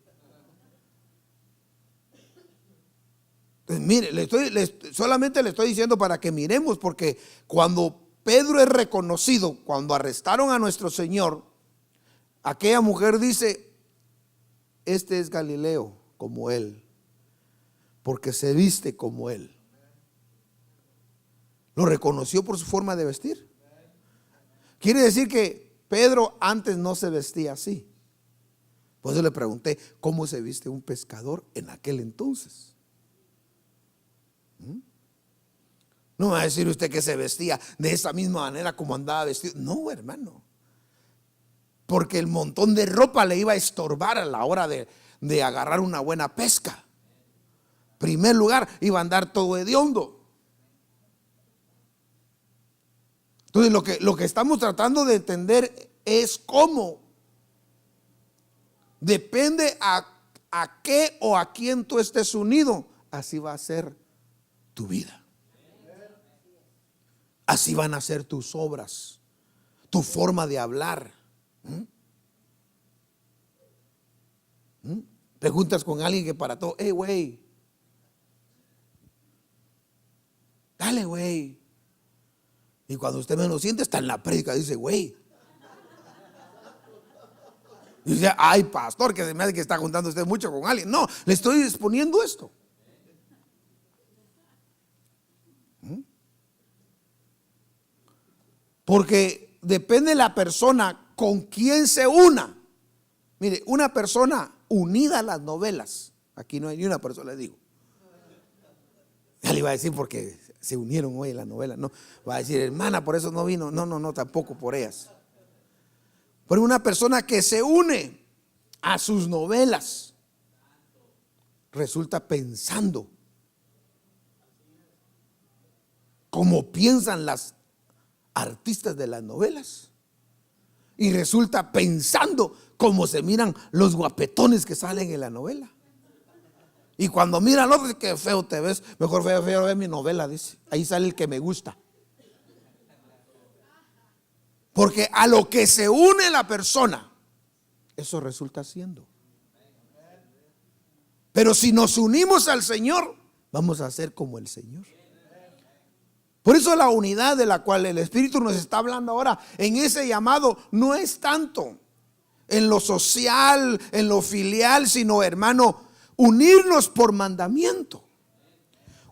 Entonces, mire, solamente le estoy diciendo para que miremos, porque cuando Pedro es reconocido, cuando arrestaron a nuestro Señor, aquella mujer dice, este es Galileo como él, porque se viste como él. Lo reconoció por su forma de vestir. Quiere decir que Pedro antes no se vestía así. Por eso le pregunté, ¿cómo se viste un pescador en aquel entonces? No va a decir usted que se vestía de esa misma manera como andaba vestido. No, hermano. Porque el montón de ropa le iba a estorbar a la hora de agarrar una buena pesca. En primer lugar, iba a andar todo hediondo. Entonces lo que estamos tratando de entender es cómo depende a qué o a quién tú estés unido. así va a ser tu vida. Así van a ser tus obras, tu forma de hablar. Preguntas con alguien que para todo, hey, güey, dale, güey. Y cuando usted menos siente, está en la prédica, dice, güey. Y dice, ay, pastor, que se me hace que está juntando usted mucho con alguien. No, le estoy exponiendo esto. Porque depende de la persona con quien se una. Mire, una persona unida a las novelas. Aquí no hay ni una persona, le digo. Ya le iba a decir porque se unieron hoy en la novela. No, va a decir, hermana, por eso no vino. No, tampoco por ellas. Pero una persona que se une a sus novelas resulta pensando como piensan las artistas de las novelas, y resulta pensando como se miran los guapetones que salen en la novela. Y cuando mira al otro, dice, qué feo te ves, mejor feo ver mi novela, dice, ahí sale el que me gusta. Porque a lo que se une la persona, eso resulta siendo. Pero si nos unimos al Señor, vamos a ser como el Señor. Por eso la unidad de la cual el Espíritu nos está hablando ahora, en ese llamado, no es tanto en lo social, en lo filial, sino, hermano, unirnos por mandamiento,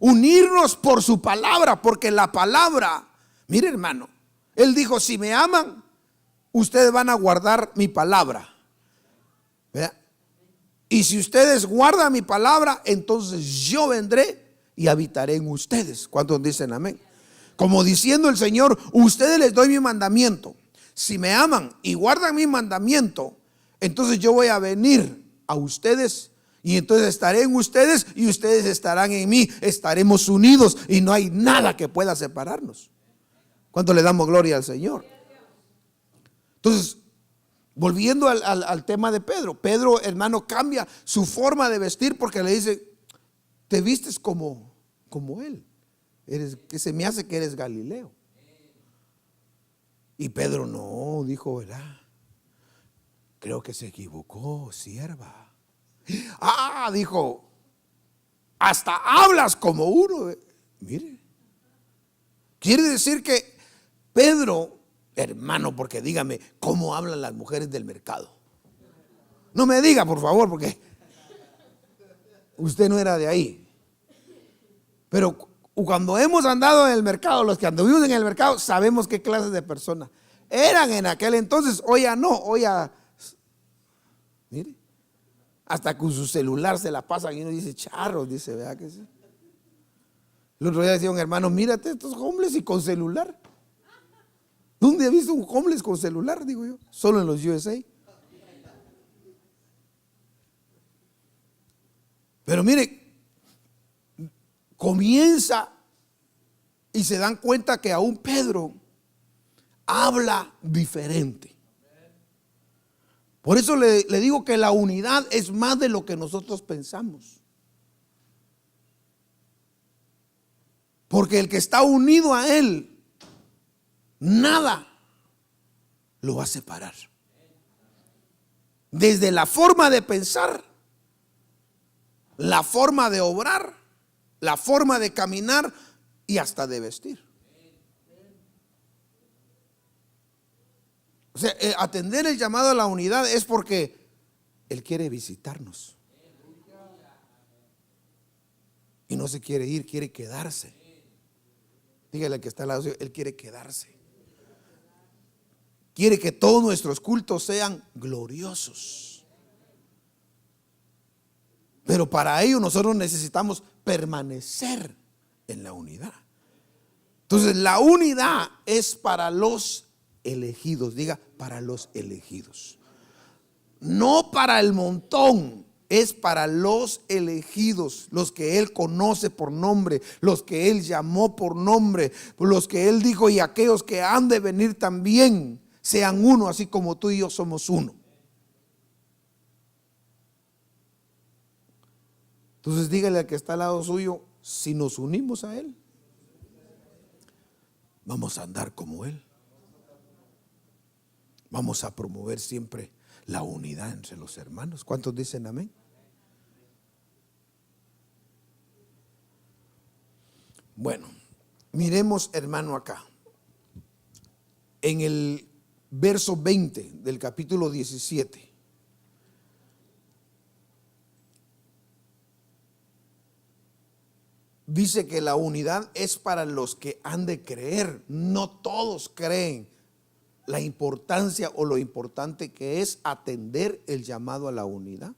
unirnos por su palabra, porque la palabra, mire, hermano, Él dijo, si me aman, ustedes van a guardar mi palabra. ¿Verdad? Y si ustedes guardan mi palabra, entonces yo vendré y habitaré en ustedes. ¿Cuántos dicen amén? Como diciendo el Señor, ustedes les doy mi mandamiento. Si me aman y guardan mi mandamiento, entonces yo voy a venir a ustedes y entonces estaré en ustedes y ustedes estarán en mí. Estaremos unidos y no hay nada que pueda separarnos. ¿Cuánto le damos gloria al Señor? Entonces, volviendo al tema de Pedro. Pedro, hermano, cambia su forma de vestir porque le dice, te vistes como él. Que se me hace que eres Galileo. Y Pedro no, dijo, ¿verdad? Creo que se equivocó, sierva. Dijo, hasta hablas como uno. Mire, quiere decir que Pedro, hermano, porque dígame, ¿cómo hablan las mujeres del mercado? No me diga, por favor, porque usted no era de ahí. Pero cuando hemos andado en el mercado, los que anduvimos en el mercado, sabemos qué clases de personas eran en aquel entonces. Hoy ya no, hoy ya, mire, hasta con su celular se la pasan y uno dice, charros, dice, ¿verdad que sí? El otro día decía un hermano, mírate estos homeless y con celular. ¿Dónde he visto un homeless con celular? Digo yo, solo en los USA. Pero mire, comienza y se dan cuenta que aún Pedro habla diferente. Por eso le digo que la unidad es más de lo que nosotros pensamos. Porque el que está unido a Él, nada lo va a separar. Desde la forma de pensar, la forma de obrar, la forma de caminar y hasta de vestir. O sea, atender el llamado a la unidad es porque Él quiere visitarnos. Y no se quiere ir, quiere quedarse. Dígale al que está al lado, Él quiere quedarse. Quiere que todos nuestros cultos sean gloriosos. Pero para ello nosotros necesitamos permanecer en la unidad. Entonces la unidad es para los elegidos. Diga, para los elegidos. No para el montón. Es para los elegidos, los que Él conoce por nombre, los que Él llamó por nombre, los que Él dijo, y aquellos que han de venir también sean uno, así como tú y yo somos uno. Entonces dígale al que está al lado suyo, si nos unimos a Él, vamos a andar como Él. Vamos a promover siempre la unidad entre los hermanos. ¿Cuántos dicen amén? Bueno, miremos, hermano, acá. En el verso 20 del capítulo 17. Dice que la unidad es para los que han de creer. No todos creen la importancia o lo importante que es atender el llamado a la unidad.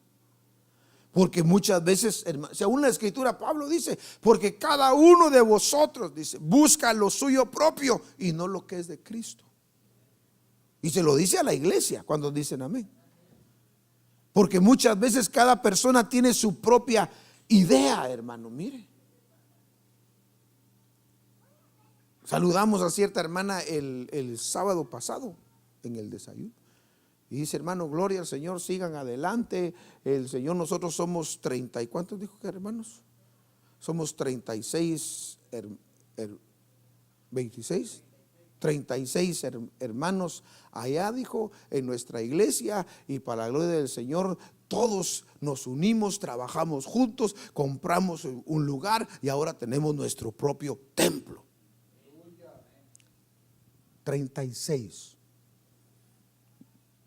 Porque muchas veces, según la escritura, Pablo dice, porque cada uno de vosotros, dice, busca lo suyo propio y no lo que es de Cristo. Y se lo dice a la iglesia cuando dicen amén. Porque muchas veces cada persona tiene su propia idea, hermano, mire. Saludamos a cierta hermana el sábado pasado en el desayuno. Y dice, hermano, gloria al Señor, sigan adelante. El Señor, nosotros somos 30, ¿y cuántos dijo que hermanos? Somos 36, 26, 36 hermanos allá, dijo, en nuestra iglesia, y para la gloria del Señor, todos nos unimos, trabajamos juntos, compramos un lugar y ahora tenemos nuestro propio templo. 36.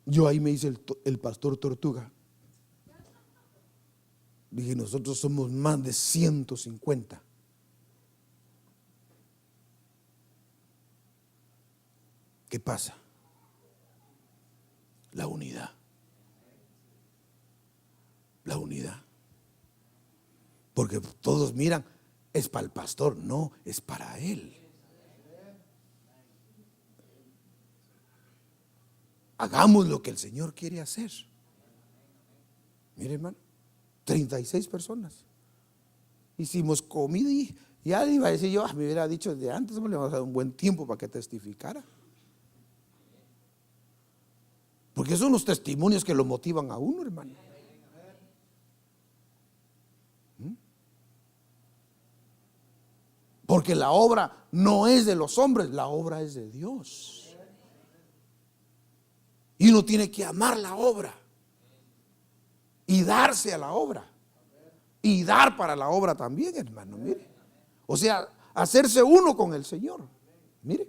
Yo ahí me dice el pastor Tortuga. Dije, nosotros somos más de 150. ¿Qué pasa? La unidad. La unidad. Porque todos miran, es para el pastor. No, es para él. Hagamos lo que el Señor quiere hacer. Mire, hermano, 36 personas. Hicimos comida y ya iba a decir yo, me hubiera dicho de antes, le vamos a dar un buen tiempo para que testificara. Porque son los testimonios que lo motivan a uno, hermano. Porque la obra no es de los hombres, la obra es de Dios. Y uno tiene que amar la obra y darse a la obra y dar para la obra también, hermano, mire. O sea, hacerse uno con el Señor. Mire,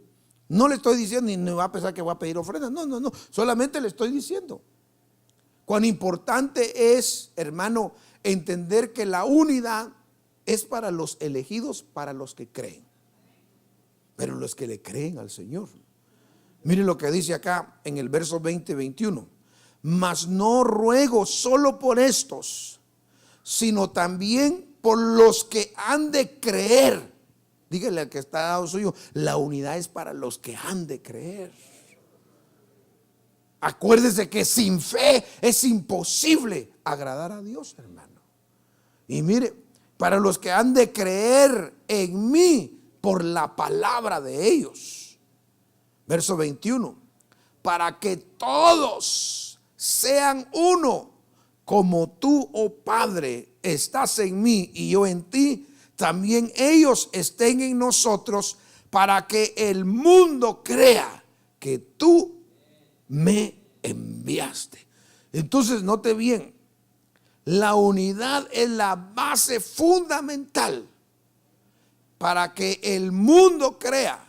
no le estoy diciendo ni me va a pensar que voy a pedir ofrendas. No, solamente le estoy diciendo cuán importante es, hermano, entender que la unidad es para los elegidos, para los que creen, pero los que le creen al Señor. Mire lo que dice acá en el verso 20-21. Mas no ruego solo por estos, sino también por los que han de creer. Dígale al que está al lado suyo, la unidad es para los que han de creer. Acuérdese que sin fe es imposible agradar a Dios, hermano. Y mire, para los que han de creer en mí por la palabra de ellos. Verso 21, para que todos sean uno, como tú, oh Padre, estás en mí y yo en ti, también ellos estén en nosotros, para que el mundo crea que tú me enviaste. Entonces, note bien, la unidad es la base fundamental para que el mundo crea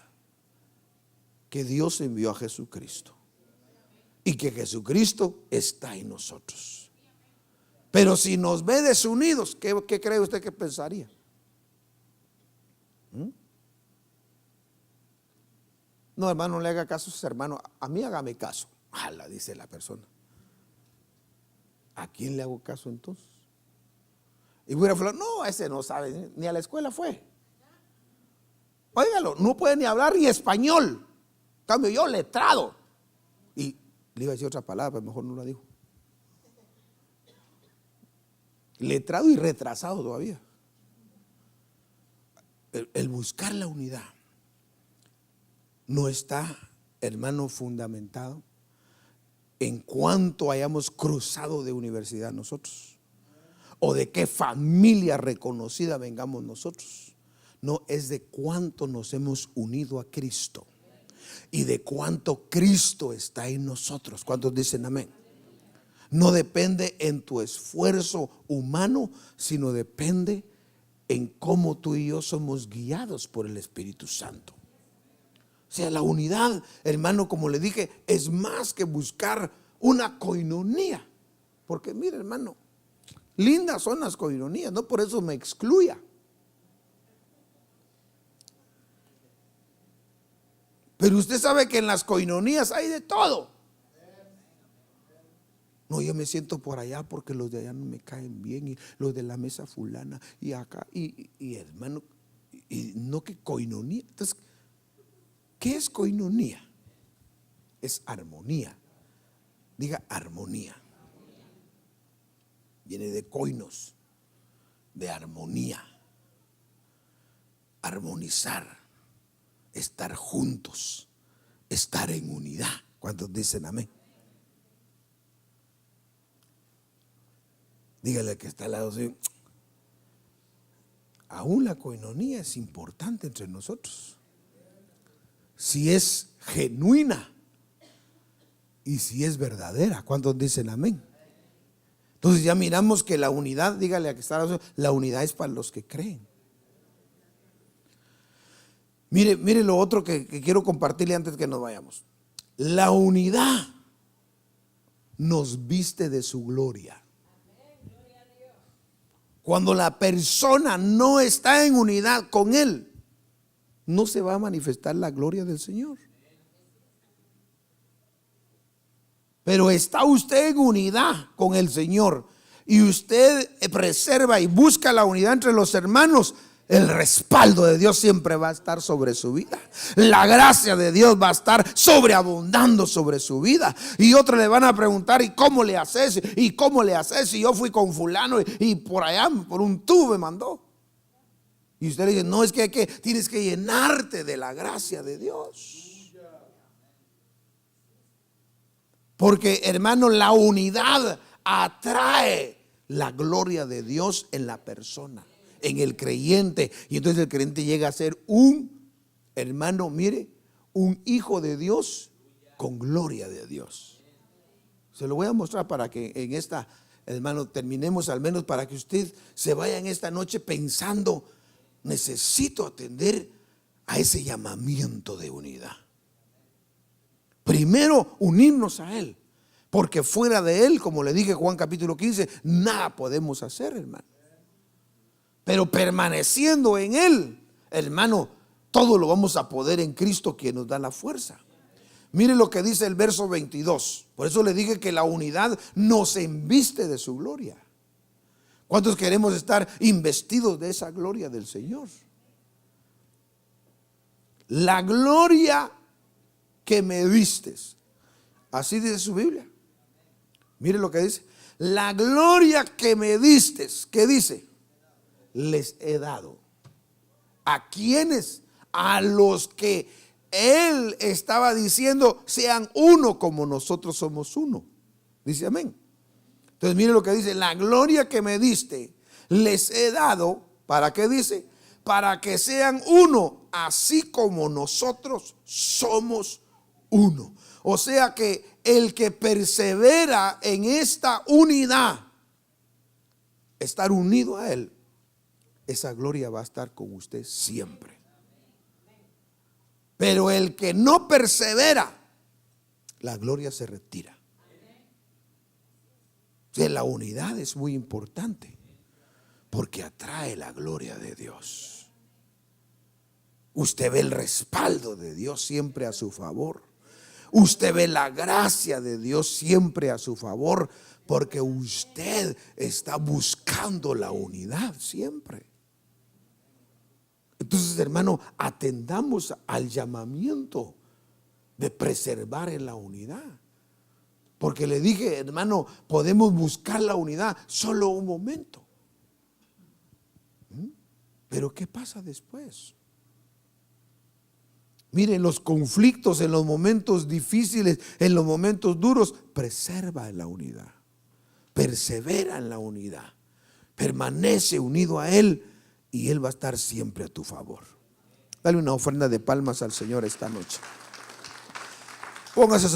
que Dios envió a Jesucristo y que Jesucristo está en nosotros. Pero si nos ve desunidos, ¿qué cree usted que pensaría? No, hermano, no le haga caso a sus hermanos. A mí hágame caso. Ala, dice la persona. ¿A quién le hago caso entonces? Y voy a hablar, no, ese no sabe, ni a la escuela fue. Óigalo, no puede ni hablar ni español. Cambio yo, letrado. Y le iba a decir otra palabra, pero mejor no la dijo. Letrado y retrasado todavía. El buscar la unidad no está, hermano, fundamentado en cuanto hayamos cruzado de universidad nosotros, o de qué familia reconocida vengamos nosotros. No, es de cuánto nos hemos unido a Cristo y de cuánto Cristo está en nosotros. ¿Cuántos dicen amén? No depende en tu esfuerzo humano, sino depende en cómo tú y yo somos guiados por el Espíritu Santo. O sea, la unidad, hermano, como le dije, es más que buscar una coinonía. Porque mire, hermano, lindas son las coinonías, no por eso me excluya. Pero usted sabe que en las coinonías hay de todo. No, yo me siento por allá porque los de allá no me caen bien, y los de la mesa fulana y acá, y hermano, y no, que coinonía. Entonces, ¿qué es coinonía? Es armonía. Diga armonía. Viene de koinos, de armonía. Armonizar, estar juntos, estar en unidad. ¿Cuántos dicen amén? Dígale que está al lado suyo, aún la coinonía es importante entre nosotros, si es genuina y si es verdadera. ¿Cuántos dicen amén? Entonces ya miramos que la unidad, dígale a que está al lado suyo, la unidad es para los que creen. Mire lo otro que quiero compartirle antes que nos vayamos. La unidad nos viste de su gloria. Cuando la persona no está en unidad con Él, no se va a manifestar la gloria del Señor. Pero está usted en unidad con el Señor y usted preserva y busca la unidad entre los hermanos, el respaldo de Dios siempre va a estar sobre su vida. La gracia de Dios va a estar sobreabundando sobre su vida. Y otros le van a preguntar, ¿y cómo le haces? ¿Y cómo le haces? Y yo fui con fulano y por allá, por un tubo me mandó. Y usted le dice, no, es que tienes que llenarte de la gracia de Dios. Porque, hermano, la unidad atrae la gloria de Dios en la persona, en el creyente. Y entonces el creyente llega a ser un, hermano, mire, un hijo de Dios con gloria de Dios. Se lo voy a mostrar para que en esta, hermano, terminemos, al menos para que usted se vaya en esta noche pensando, necesito atender a ese llamamiento de unidad. Primero, unirnos a Él, porque fuera de Él, como le dije Juan capítulo 15, nada podemos hacer, hermano. Pero permaneciendo en Él, hermano, todo lo vamos a poder en Cristo, quien nos da la fuerza. Mire lo que dice el verso 22. Por eso le dije que la unidad nos embiste de su gloria. ¿Cuántos queremos estar investidos de esa gloria del Señor? La gloria que me vistes. Así dice su Biblia. Mire lo que dice. La gloria que me distes. ¿Qué dice? Les he dado. ¿A quiénes? A los que Él estaba diciendo sean uno como nosotros somos uno. Dice amén. Entonces mire lo que dice. La gloria que me diste les he dado. ¿Para qué dice? Para que sean uno, así como nosotros somos uno. O sea que el que persevera en esta unidad, estar unido a Él, esa gloria va a estar con usted siempre. Pero el que no persevera, la gloria se retira. O sea, la unidad es muy importante porque atrae la gloria de Dios. Usted ve el respaldo de Dios siempre a su favor. Usted ve la gracia de Dios siempre a su favor, porque usted está buscando la unidad siempre. Entonces, hermano, atendamos al llamamiento de preservar en la unidad. Porque le dije, hermano, podemos buscar la unidad solo un momento. Pero ¿qué pasa después? Miren, los conflictos, en los momentos difíciles, en los momentos duros, preserva en la unidad, persevera en la unidad. permanece unido a Él y Él va a estar siempre a tu favor. Dale una ofrenda de palmas al Señor esta noche. Póngase